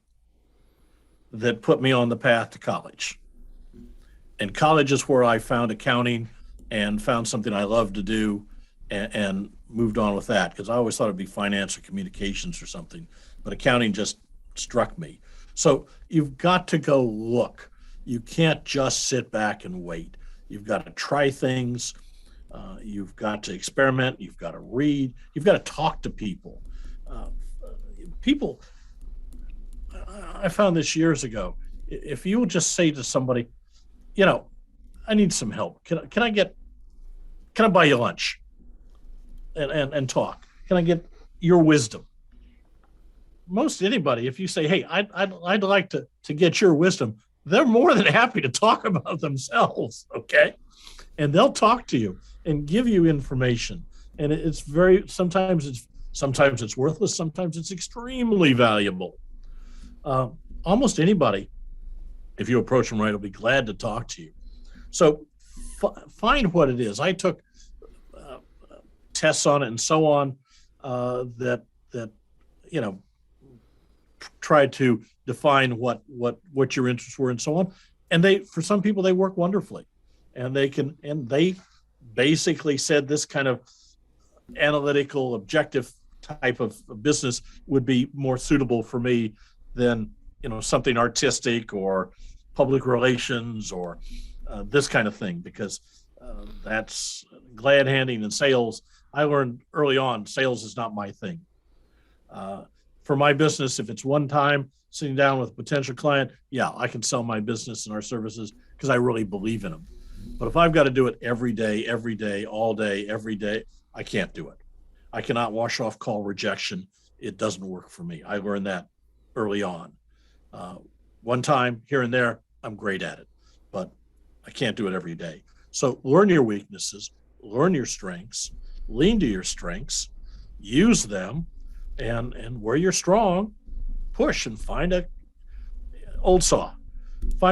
that put me on the path to college. And college is where I found accounting and found something I loved to do and moved on with that, because I always thought it'd be finance or communications or something, but accounting just struck me. So you've got to go look. You can't just sit back and wait. You've got to try things. You've got to experiment. You've got to read. You've got to talk to people. I found this years ago. If you will just say to somebody, I need some help. Can I buy you lunch and talk? Can I get your wisdom? Most anybody, if you say, hey, I'd like to get your wisdom, they're more than happy to talk about themselves. Okay. And they'll talk to you and give you information. And it's sometimes it's worthless. Sometimes it's extremely valuable. Almost anybody, if you approach them right, will be glad to talk to you. So find what it is. I took tests on it and so on that tried to define what your interests were and so on. And for some people, they work wonderfully, and they basically said this kind of analytical, objective type of business would be more suitable for me than something artistic or public relations or this kind of thing, because that's glad handing and sales. I learned early on, sales is not my thing. For my business, if it's one time sitting down with a potential client, yeah, I can sell my business and our services because I really believe in them. But if I've got to do it every day, all day, every day, I can't do it. I cannot wash off call rejection. It doesn't work for me. I learned that early on. One time here and there, I'm great at it, but I can't do it every day. So learn your weaknesses, learn your strengths, lean to your strengths, use them, and where you're strong, push and find a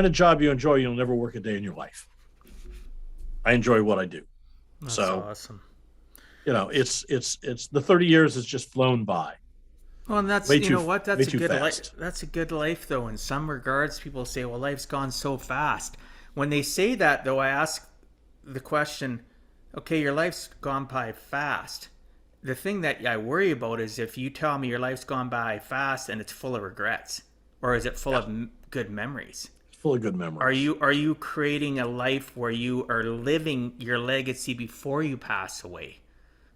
job you enjoy. You'll never work a day in your life. I enjoy what I do. That's so awesome. It's the 30 years has just flown by. Well, and that's, That's a good life. fast. That's a good life, though. In some regards, people say, well, life's gone so fast. When they say that, though, I ask the question, okay, your life's gone by fast. The thing that I worry about is if you tell me your life's gone by fast and it's full of regrets, or is it full of good memories? It's full of good memories. Are you creating a life where you are living your legacy before you pass away?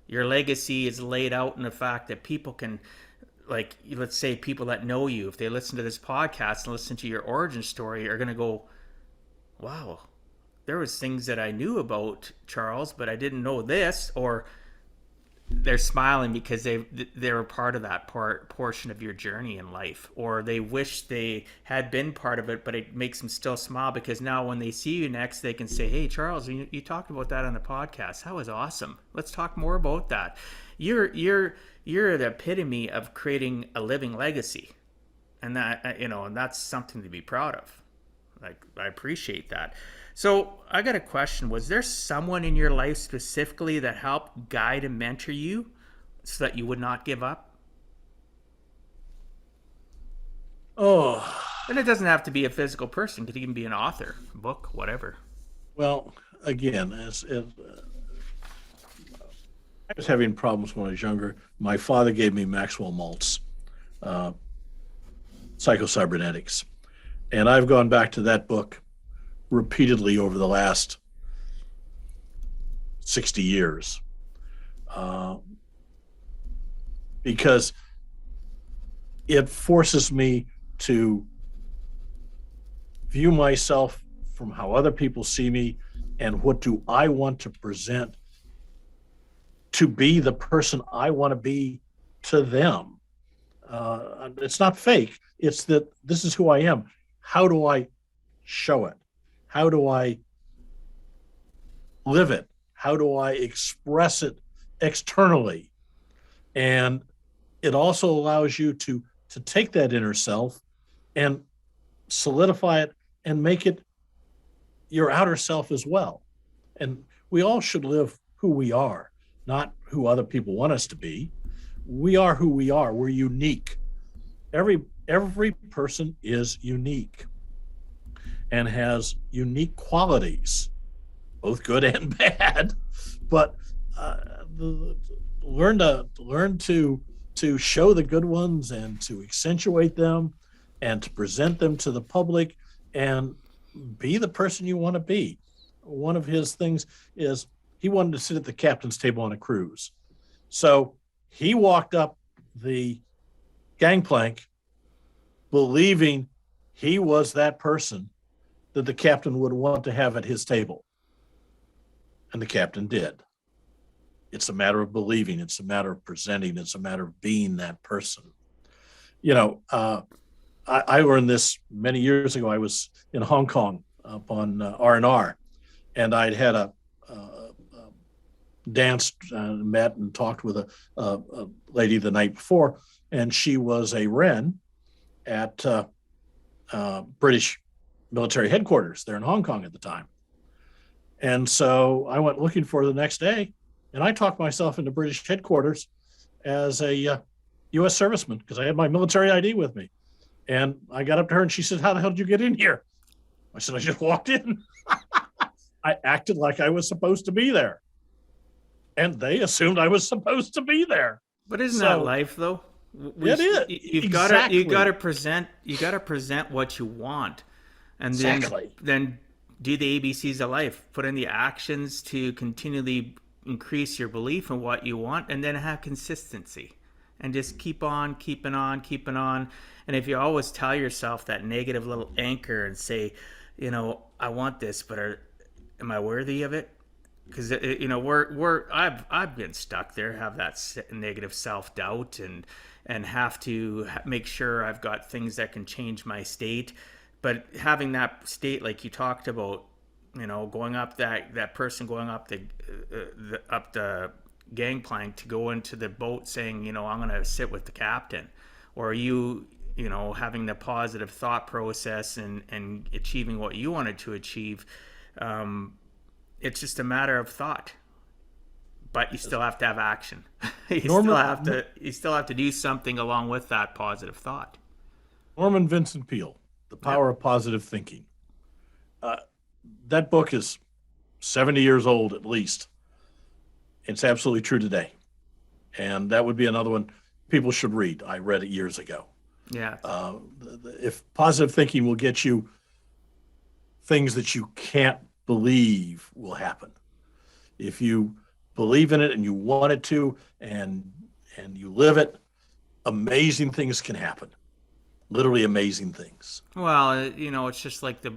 Your legacy is laid out in the fact that people can, like, let's say people that know you, if they listen to this podcast and listen to your origin story, are going to go, wow, there was things that I knew about Charles, but I didn't know this. Or they're smiling because they're a part of that portion of your journey in life, or they wish they had been part of it, but it makes them still smile because now when they see you next, they can say, hey, Charles, you talked about that on the podcast. That was awesome. Let's talk more about that. You're the epitome of creating a living legacy, and that, and that's something to be proud of. Like, I appreciate that. So I got a question. Was there someone in your life specifically that helped guide and mentor you so that you would not give up? Oh. And it doesn't have to be a physical person. It could even be an author, a book, whatever. Well, again, I was having problems when I was younger. My father gave me Maxwell Maltz, Psycho-Cybernetics. And I've gone back to that book repeatedly over the last 60 years because it forces me to view myself from how other people see me and what do I want to present to be the person I want to be to them. It's not fake. It's that this is who I am. How do I show it? How do I live it? How do I express it externally? And it also allows you to take that inner self and solidify it and make it your outer self as well. And we all should live who we are, not who other people want us to be. We are who we are. We're unique. Every person is unique and has unique qualities, both good and bad. But learn to show the good ones and to accentuate them and to present them to the public and be the person you want to be. One of his things is he wanted to sit at the captain's table on a cruise. So he walked up the gangplank believing he was that person that the captain would want to have at his table. And the captain did. It's a matter of believing. It's a matter of presenting. It's a matter of being that person. I learned this many years ago. I was in Hong Kong up on R&R, and I'd had a danced, met and talked with a lady the night before, and she was a Wren at British military headquarters there in Hong Kong at the time. And so I went looking for her the next day, and I talked myself into British headquarters as a U.S. serviceman because I had my military ID with me. And I got up to her and she said, "How the hell did you get in here?" I said, "I just walked in." I acted like I was supposed to be there. And they assumed I was supposed to be there. But isn't that life, though? It is. You've got to present what you want, and then do the ABCs of life. Put in the actions to continually increase your belief in what you want, and then have consistency, and just keep on keeping on. And if you always tell yourself that negative little anchor and say, I want this, but am I worthy of it? Because I've been stuck there, have that negative self-doubt, and have to make sure I've got things that can change my state. But having that state, like you talked about, going up that person going up the gangplank to go into the boat, saying, I'm going to sit with the captain, or having the positive thought process and achieving what you wanted to achieve. It's just a matter of thought, but you still have to have action. You still have to do something along with that positive thought. Norman Vincent Peale, The Power of Positive Thinking. That book is 70 years old at least. It's absolutely true today. And that would be another one people should read. I read it years ago. Yeah. If positive thinking will get you things that you can't believe will happen. If you believe in it and you want it to, and you live it, amazing things can happen. Literally amazing things. Well, it's just like the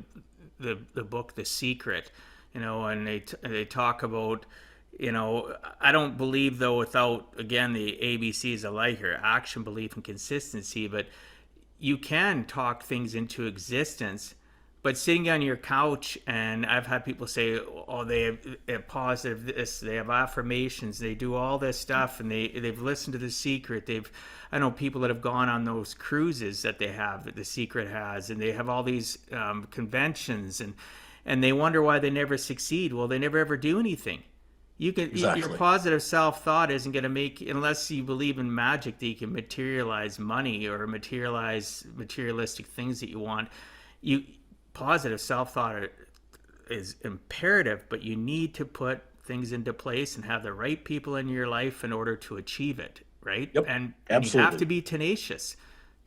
book The Secret, and they talk about, I don't believe, though, without, again, the ABCs of life here, action, belief, and consistency, but you can talk things into existence. But sitting on your couch, and I've had people say, "Oh, they have positive this, they have affirmations, they do all this stuff, and they've listened to The Secret." I know people that have gone on those cruises that The Secret has, and they have all these conventions, and they wonder why they never succeed. Well, they never ever do anything. Your positive self-thought isn't going to make, unless you believe in magic that you can materialize money or materialize materialistic things that you want. Positive self-thought is imperative, but you need to put things into place and have the right people in your life in order to achieve it, right? Yep, and absolutely. You have to be tenacious.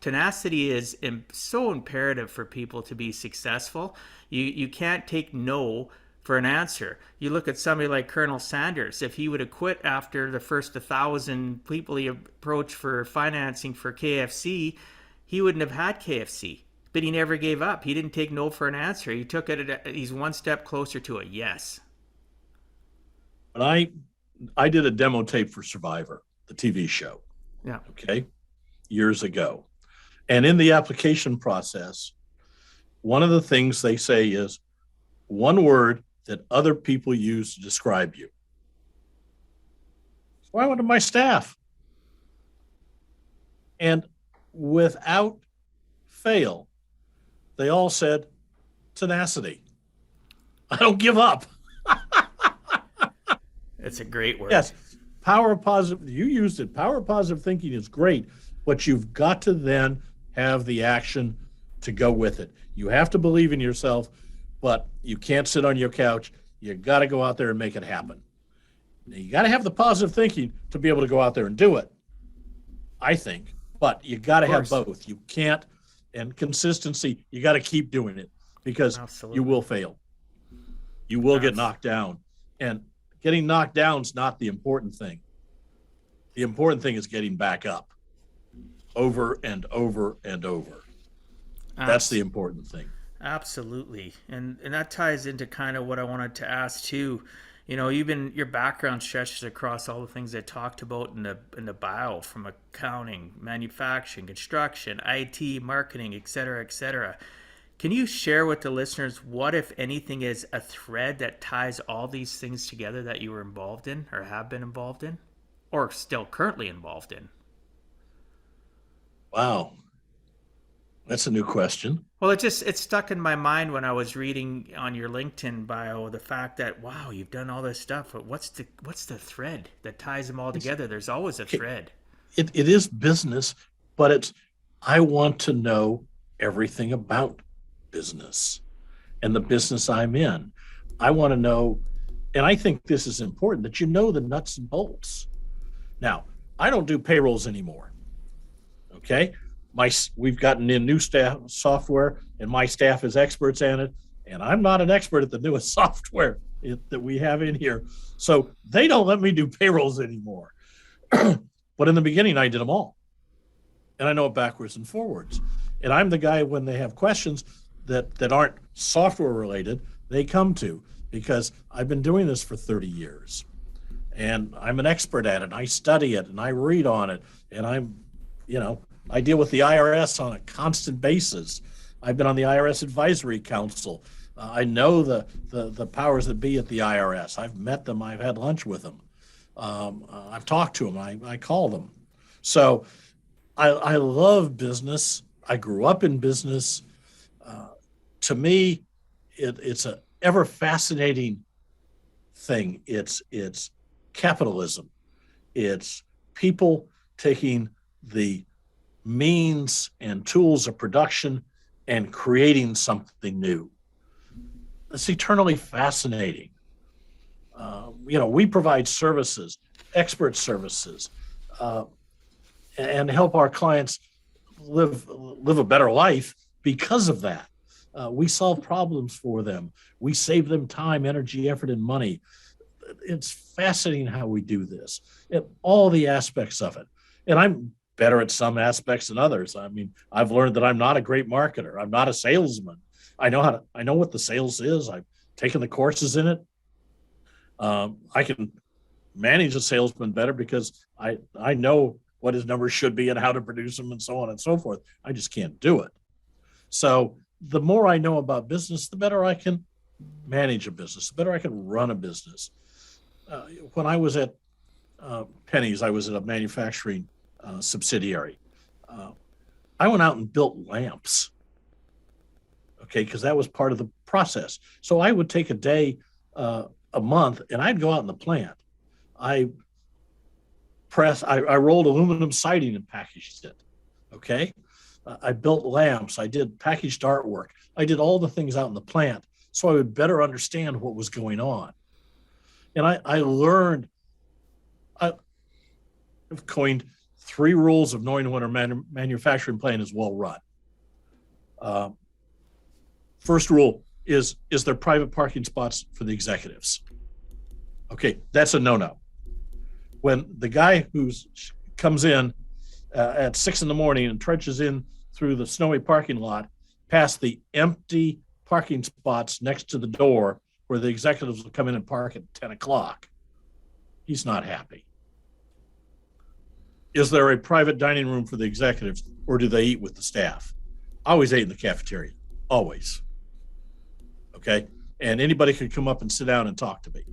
Tenacity is so imperative for people to be successful. You can't take no for an answer. You look at somebody like Colonel Sanders. If he would have quit after the first 1,000 people he approached for financing for KFC, he wouldn't have had KFC. But he never gave up. He didn't take no for an answer. He took it. He's one step closer to a yes. But I did a demo tape for Survivor, the TV show. Yeah. Okay. Years ago. And in the application process, one of the things they say is one word that other people use to describe you. So I went to my staff. And without fail, they all said tenacity. I don't give up. It's a great word. Yes. Power of positive. You used it. Power of positive thinking is great, but you've got to then have the action to go with it. You have to believe in yourself, but you can't sit on your couch. You got to go out there and make it happen. Now, you got to have the positive thinking to be able to go out there and do it, I think, but you got to have both. You can't. And consistency, you got to keep doing it because You will fail. You will get knocked down. And getting knocked down is not the important thing. The important thing is getting back up over and over and over. That's the important thing. Absolutely. And that ties into kind of what I wanted to ask too. You know, your background stretches across all the things I talked about in the bio, from accounting, manufacturing, construction, IT, marketing, etc., etc. Can you share with the listeners what, if anything, is a thread that ties all these things together that you were involved in, or have been involved in, or still currently involved in? Wow, that's a new question. Well, it stuck in my mind when I was reading on your LinkedIn bio the fact that, wow, you've done all this stuff, but what's the thread that ties them all It's, together? There's always a thread. it is business, but I want to know everything about business and the business I'm in. I want to know, and I think this is important, that you know the nuts and bolts. Now, I don't do payrolls anymore. Okay. We've gotten in new staff software, and my staff is experts in it. And I'm not an expert at the newest software that we have in here. So they don't let me do payrolls anymore. But in the beginning, I did them all. And I know it backwards and forwards. And I'm the guy, when they have questions that aren't software related, they come to, because I've been doing this for 30 years. And I'm an expert at it. I study it and I read on it. And I deal with the IRS on a constant basis. I've been on the IRS Advisory Council. I know the powers that be at the IRS. I've met them. I've had lunch with them. I've talked to them. I call them. So I love business. I grew up in business. To me, it's a ever fascinating thing. It's capitalism. It's people taking the means and tools of production and creating something new. It's eternally fascinating. We provide services, expert services, and help our clients live a better life because of that. We solve problems for them. We save them time, energy, effort, and money. It's fascinating how we do this, and all the aspects of it. And I'm better at some aspects than others. I mean, I've learned that I'm not a great marketer. I'm not a salesman. I know what the sales is. I've taken the courses in it. I can manage a salesman better because I know what his numbers should be and how to produce them and so on and so forth. I just can't do it. So the more I know about business, the better I can manage a business, the better I can run a business. When I was at Penny's, I was at a manufacturing subsidiary. I went out and built lamps, okay, because that was part of the process. So I would take a day, a month, and I'd go out in the plant. I rolled aluminum siding and packaged it, okay? I built lamps. I did packaged artwork. I did all the things out in the plant so I would better understand what was going on. And I learned, I've coined 3 rules of knowing when a manufacturing plant is well run. First rule is there private parking spots for the executives? Okay, that's a no-no. When the guy who comes in at 6 a.m. and trudges in through the snowy parking lot past the empty parking spots next to the door where the executives will come in and park at 10 o'clock, he's not happy. Is there a private dining room for the executives, or do they eat with the staff? I always ate in the cafeteria, always. Okay, and anybody could come up and sit down and talk to me.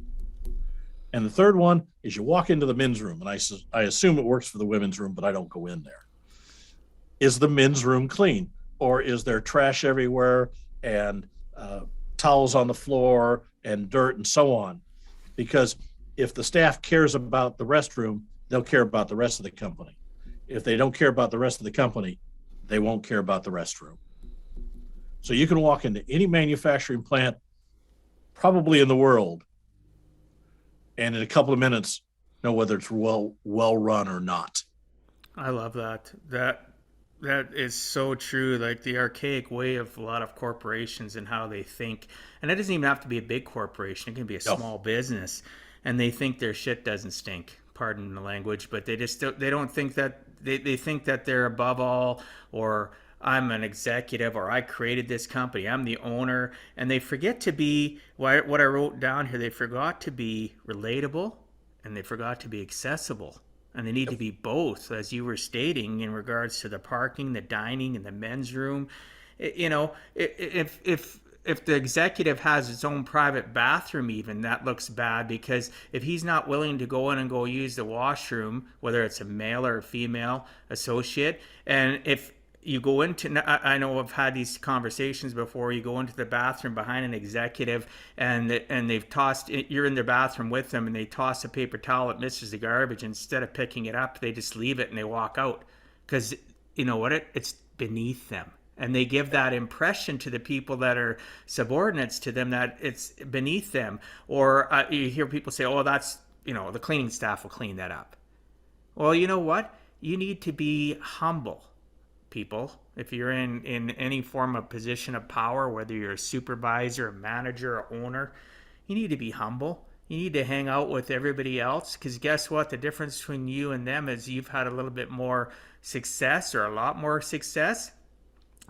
And the third one is you walk into the men's room, and I assume it works for the women's room, but I don't go in there. Is the men's room clean, or is there trash everywhere and towels on the floor and dirt and so on? Because if the staff cares about the restroom, they'll care about the rest of the company. If they don't care about the rest of the company, they won't care about the restroom. So you can walk into any manufacturing plant, probably in the world, and in a couple of minutes know whether it's well run or not. I love that. That is so true. Like the archaic way of a lot of corporations and how they think, and it doesn't even have to be a big corporation. It can be a small business, and they think their shit doesn't stink. Pardon the language, but they don't think that they think that they're above all, or I'm an executive, or I created this company, I'm the owner, and they forget to be what I wrote down here. They forgot to be relatable, and they forgot to be accessible. And they need to be both, as you were stating, in regards to the parking, the dining, and the men's room. If the executive has its own private bathroom, even that looks bad, because if he's not willing to go in and go use the washroom, whether it's a male or a female associate, and if you go into, I know I've had these conversations before, you go into the bathroom behind an executive, and they've tossed, you're in the bathroom with them, and they toss a paper towel that misses the garbage. Instead of picking it up, they just leave it and they walk out, because you know what, it's beneath them. And they give that impression to the people that are subordinates to them, that it's beneath them. Or you hear people say, oh, that's, the cleaning staff will clean that up. Well, you know what? You need to be humble, people. If you're in any form of position of power, whether you're a supervisor, a manager, or owner, you need to be humble. You need to hang out with everybody else, because guess what? The difference between you and them is you've had a little bit more success, or a lot more success.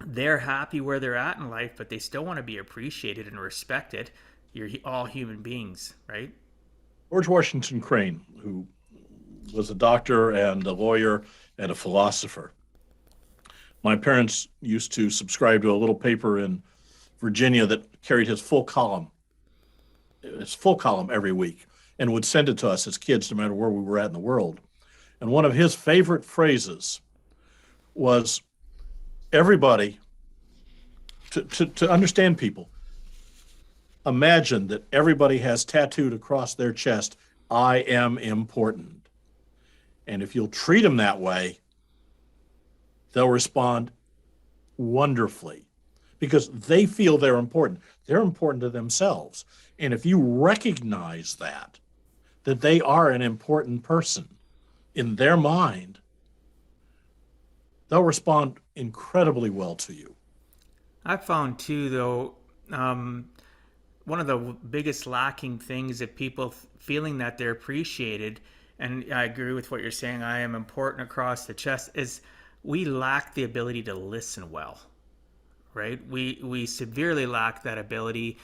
They're happy where they're at in life, but they still want to be appreciated and respected. You're all human beings, right? George Washington Crane, who was a doctor and a lawyer and a philosopher. My parents used to subscribe to a little paper in Virginia that carried his full column every week, and would send it to us as kids, no matter where we were at in the world. And one of his favorite phrases was, everybody, to understand people, imagine that everybody has tattooed across their chest, I am important. And if you'll treat them that way, they'll respond wonderfully, because they feel they're important. They're important to themselves. And if you recognize that they are an important person in their mind, they'll respond incredibly well to you. I found too, though, one of the biggest lacking things of people feeling that they're appreciated, and I agree with what you're saying, I am important across the chest, is we lack the ability to listen well, right? We severely lack that ability,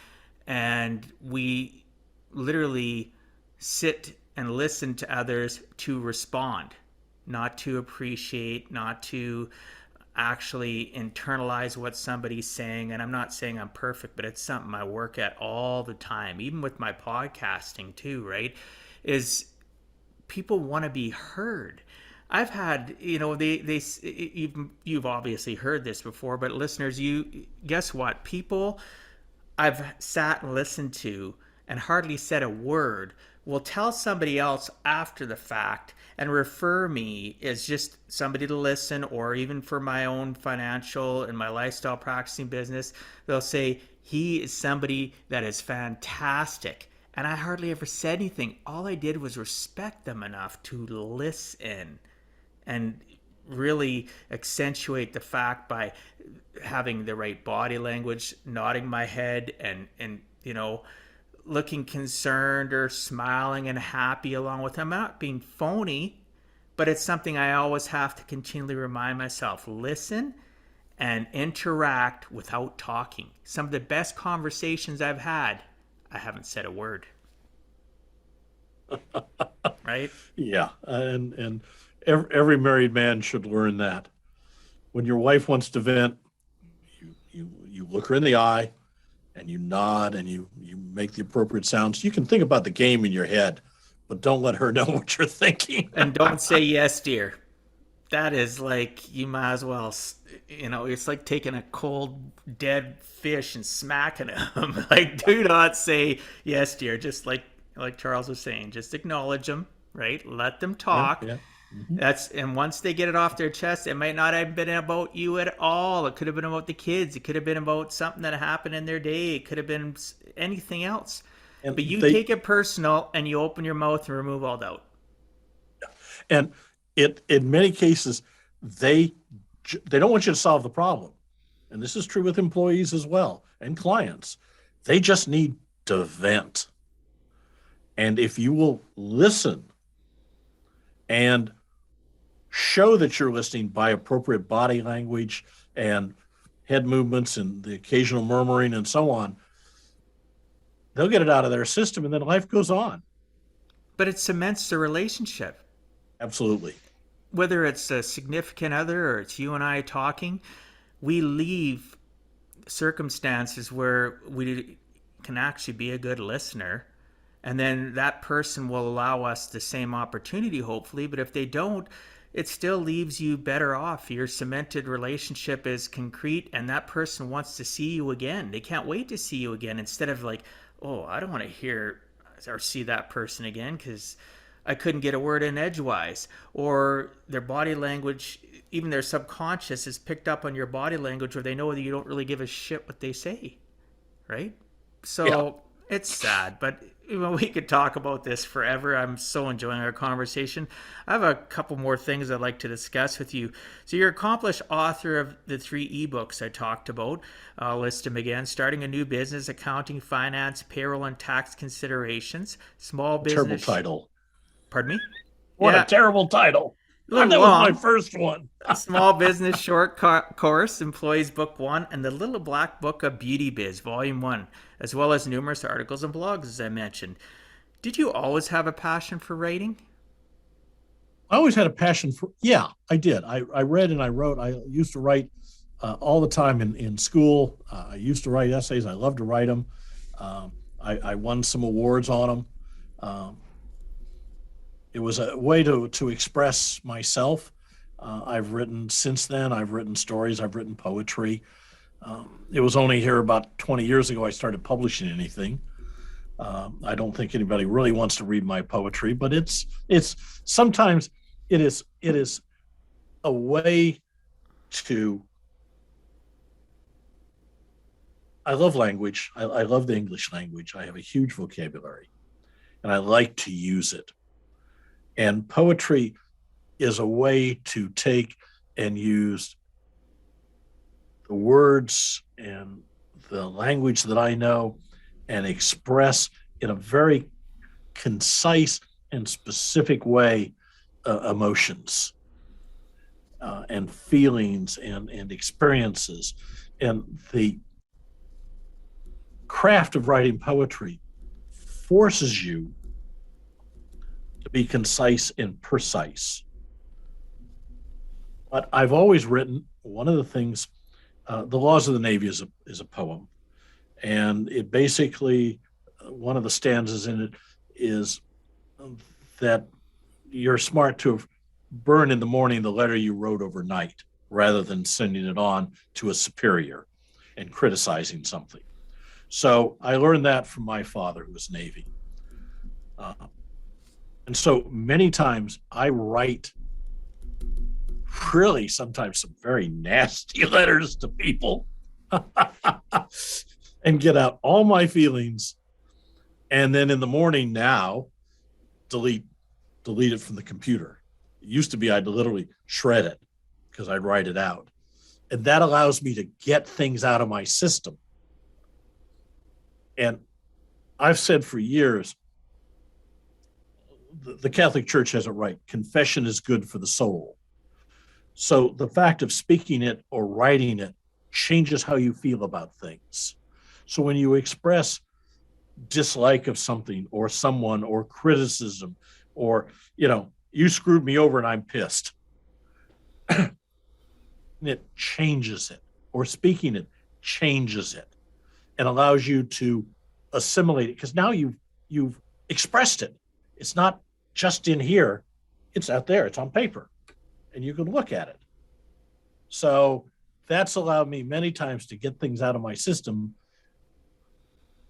and we literally sit and listen to others to respond, not to appreciate, not to actually internalize what somebody's saying. And I'm not saying I'm perfect, but it's something I work at all the time, even with my podcasting too, right? Is people want to be heard. I've had, you've obviously heard this before, but listeners, guess what? People I've sat and listened to and hardly said a word will tell somebody else after the fact and refer me as just somebody to listen, or even for my own financial and my lifestyle practicing business, they'll say, he is somebody that is fantastic. And I hardly ever said anything. All I did was respect them enough to listen and really accentuate the fact by having the right body language, nodding my head, and looking concerned or smiling and happy along with them. I'm not being phony, but it's something I always have to continually remind myself. Listen and interact without talking. Some of the best conversations I've had, I haven't said a word. Right? Yeah, and every married man should learn that. When your wife wants to vent, you look her in the eye, and you nod, and you make the appropriate sounds. You can think about the game in your head, but don't let her know what you're thinking. And don't say yes, dear. That is like, you might as well, it's like taking a cold, dead fish and smacking him. Like, do not say yes, dear. Just like Charles was saying, just acknowledge them, right? Let them talk. Yeah. Mm-hmm. And once they get it off their chest, it might not have been about you at all. It could have been about the kids. It could have been about something that happened in their day. It could have been anything else. But you take it personal, and you open your mouth and remove all doubt. And in many cases, they don't want you to solve the problem. And this is true with employees as well, and clients. They just need to vent. And if you will listen and show that you're listening by appropriate body language and head movements and the occasional murmuring and so on, they'll get it out of their system and then life goes on. But it cements the relationship. Absolutely. Whether it's a significant other or it's you and I talking, we leave circumstances where we can actually be a good listener, and then that person will allow us the same opportunity, hopefully. But if they don't, it still leaves you better off. Your cemented relationship is concrete, and that person wants to see you again. They can't wait to see you again, instead of like, oh, I don't want to hear or see that person again because I couldn't get a word in edgewise. Or their body language, even their subconscious, is picked up on your body language, where they know that you don't really give a shit what they say, right? So it's sad, but we could talk about this forever. I'm so enjoying our conversation. I have a couple more things I'd like to discuss with you. So you're an accomplished author of the 3 ebooks I talked about. I'll list them again: Starting a New Business, Accounting, Finance, Payroll, and Tax Considerations, Small Business. Terrible title. Pardon me? What a terrible title. That was my first one. Small Business Short Course, Employees Book 1, and the Little Black Book of Beauty Biz, Volume 1, as well as numerous articles and blogs, as I mentioned. Did you always have a passion for writing? I always had a passion for, I did. I read and I wrote. I used to write all the time in school. I used to write essays. I loved to write them. I won some awards on them. It was a way to express myself. I've written since then. I've written stories. I've written poetry. It was only here about 20 years ago I started publishing anything. I don't think anybody really wants to read my poetry, but it's sometimes it is a way to. I love language. I love the English language. I have a huge vocabulary, and I like to use it. And poetry is a way to take and use the words and the language that I know and express in a very concise and specific way emotions and feelings and experiences. And the craft of writing poetry forces you to be concise and precise. But I've always written, one of the things, The Laws of the Navy is a poem. And it basically, one of the stanzas in it is that you're smart to have burned in the morning the letter you wrote overnight, rather than sending it on to a superior and criticizing something. So I learned that from my father, who was Navy. And so many times I write really sometimes some very nasty letters to people and get out all my feelings. And then in the morning now, delete it from the computer. It used to be I'd literally shred it because I'd write it out. And that allows me to get things out of my system. And I've said for years, the Catholic Church has it right. Confession is good for the soul. So the fact of speaking it or writing it changes how you feel about things. So when you express dislike of something or someone or criticism or, you screwed me over and I'm pissed, it changes it. Or speaking it changes it and allows you to assimilate it, because now you've expressed it. It's not just in here, it's out there, it's on paper, and you can look at it. So that's allowed me many times to get things out of my system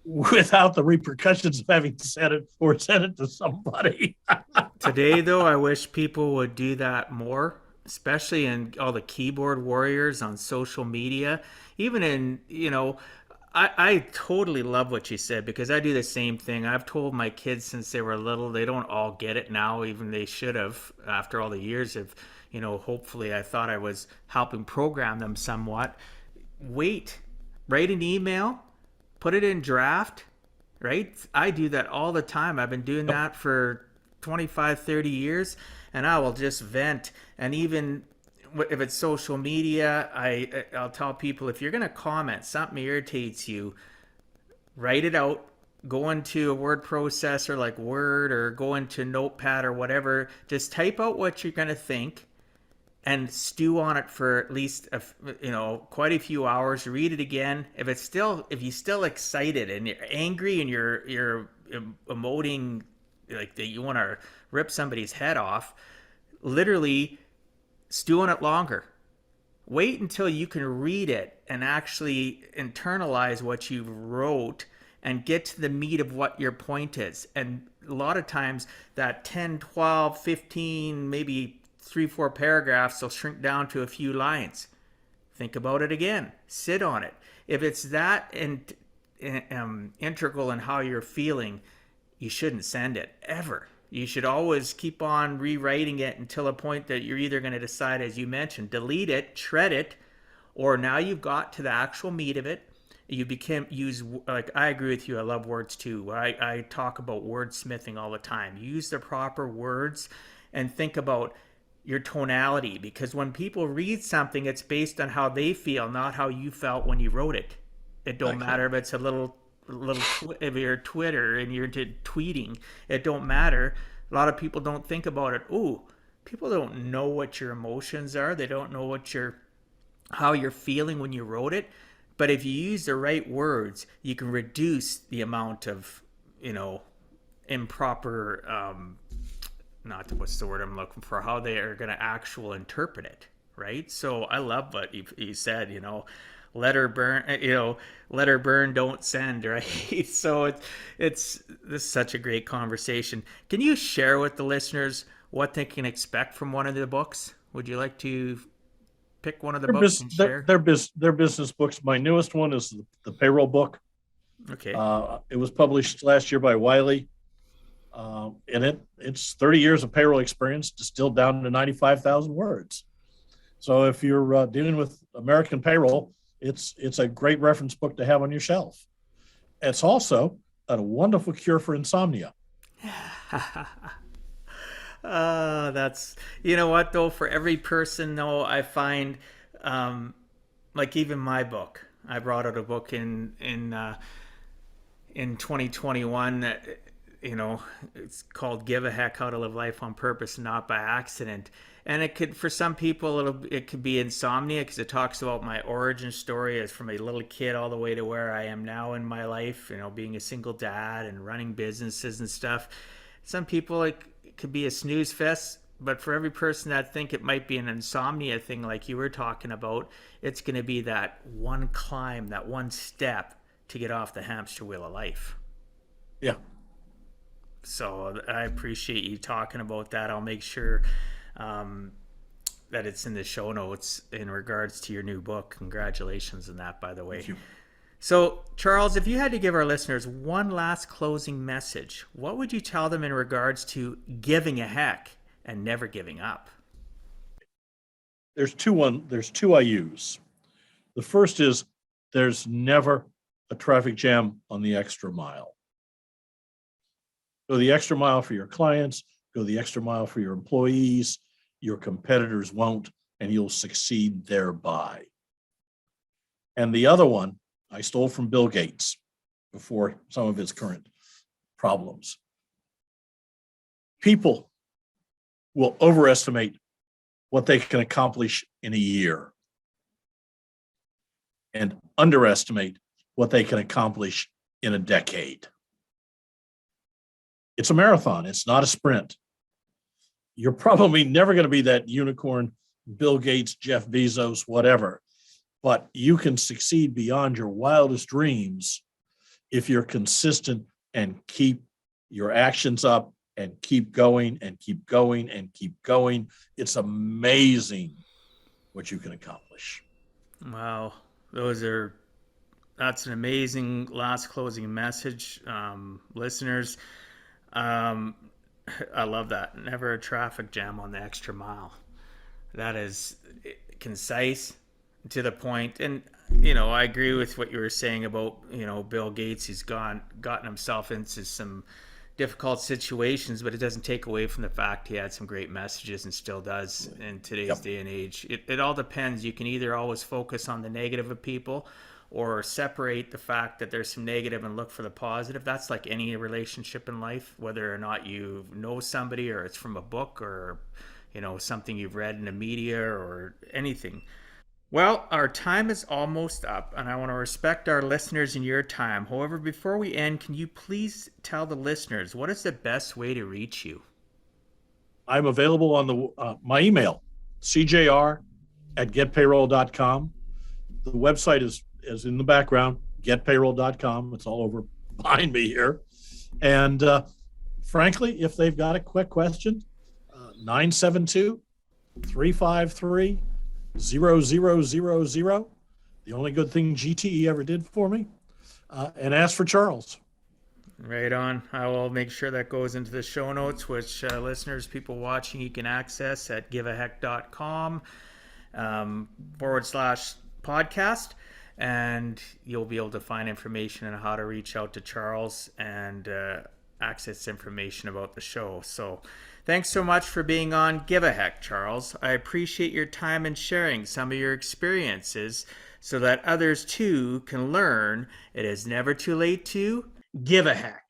without the repercussions of having said it or sent it to somebody. Today, though, I wish people would do that more, especially in all the keyboard warriors on social media, even in, I totally love what you said, because I do the same thing. I've told my kids since they were little, they don't all get it now, even they should have after all the years of, hopefully I thought I was helping program them somewhat. Wait, write an email, put it in draft, right? I do that all the time. I've been doing that for 25, 30 years, and I will just vent. And even if it's social media, I'll tell people, if you're going to comment, something irritates you, write it out. Go into a word processor like Word, or go into Notepad or whatever. Just type out what you're going to think and stew on it for at least quite a few hours. Read it again. If you're still excited and you're angry and you're emoting like that, you want to rip somebody's head off, literally stew on it longer. Wait until you can read it and actually internalize what you wrote and get to the meat of what your point is. And a lot of times that 10, 12, 15, maybe 3-4 paragraphs will shrink down to a few lines. Think about it again. Sit on it. If it's that integral in how you're feeling, you shouldn't send it ever. You should always keep on rewriting it until a point that you're either going to decide, as you mentioned, delete it, shred it, or now you've got to the actual meat of it. You like, I agree with you. I love words too. I talk about wordsmithing all the time. Use the proper words and think about your tonality, because when people read something, it's based on how they feel, not how you felt when you wrote it. It don't matter if it's a little if you're Twitter and you're tweeting, it don't matter. A lot of people don't think about it. Ooh, people don't know what your emotions are. They don't know how you're feeling when you wrote it. But if you use the right words, you can reduce the amount of, improper, what's the word I'm looking for, how they are going to actually interpret it, right? So I love what you said, let her burn, don't send, right? So this is such a great conversation. Can you share with the listeners what they can expect from one of the books? Would you like to pick one of the books and share? They're business books. My newest one is the Payroll Book. Okay. It was published last year by Wiley. And it's 30 years of payroll experience distilled down to 95,000 words. So if you're dealing with American payroll, it's a great reference book to have on your shelf. It's also a wonderful cure for insomnia. That's, you know what though, for every person though, I find, like even my book, I brought out a book in 2021 that, it's called Give a Heck, How to Live Life on Purpose, Not by Accident. And it could, for some people, it could be insomnia, because it talks about my origin story as from a little kid all the way to where I am now in my life, being a single dad and running businesses and stuff. Some people, it could be a snooze fest, but for every person that think it might be an insomnia thing like you were talking about, it's going to be that one climb, that one step to get off the hamster wheel of life. Yeah. So I appreciate you talking about that. I'll make sure that it's in the show notes in regards to your new book. Congratulations on that, by the way. Thank you. So, Charles, if you had to give our listeners one last closing message, what would you tell them in regards to giving a heck and never giving up? There's two I use. The first is there's never a traffic jam on the extra mile. Go the extra mile for your clients, go the extra mile for your employees. Your competitors won't, and you'll succeed thereby. And the other one I stole from Bill Gates before some of his current problems. People will overestimate what they can accomplish in a year and underestimate what they can accomplish in a decade. It's a marathon. It's not a sprint. You're probably never going to be that unicorn, Bill Gates, Jeff Bezos, whatever, but you can succeed beyond your wildest dreams if you're consistent and keep your actions up and keep going and keep going and keep going. It's amazing what you can accomplish. Wow. That's an amazing last closing message, listeners. I love that. Never a traffic jam on the extra mile. That is concise, to the point. And, I agree with what you were saying about, Bill Gates. He's gotten himself into some difficult situations, but it doesn't take away from the fact he had some great messages and still does in today's day and age. It all depends. You can either always focus on the negative of people or separate the fact that there's some negative and look for the positive. That's like any relationship in life, whether or not you know somebody or it's from a book or, you know, something you've read in the media or anything. Well, our time is almost up, and I want to respect our listeners and your time. However, before we end, can you please tell the listeners what is the best way to reach you? I'm available on the my email, cjr@getpayroll.com. The website is in the background, getpayroll.com. It's all over behind me here. And frankly, if they've got a quick question, 972-353-0000. The only good thing GTE ever did for me. And ask for Charles. Right on. I will make sure that goes into the show notes, which listeners, people watching, you can access at giveaheck.com /podcast. And you'll be able to find information on how to reach out to Charles and access information about the show. So thanks so much for being on Give a Heck, Charles. I appreciate your time and sharing some of your experiences so that others too can learn it is never too late to give a heck.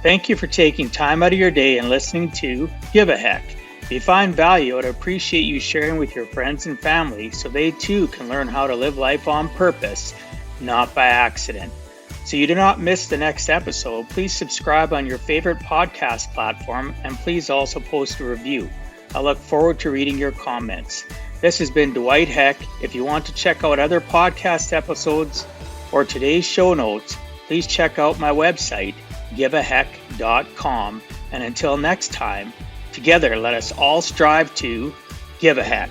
Thank you for taking time out of your day and listening to Give a Heck. If you find value, I'd appreciate you sharing with your friends and family so they too can learn how to live life on purpose, not by accident. So you do not miss the next episode, please subscribe on your favorite podcast platform and please also post a review. I look forward to reading your comments. This has been Dwight Heck. If you want to check out other podcast episodes or today's show notes, please check out my website, giveaheck.com. And until next time, together let us all strive to give a heck.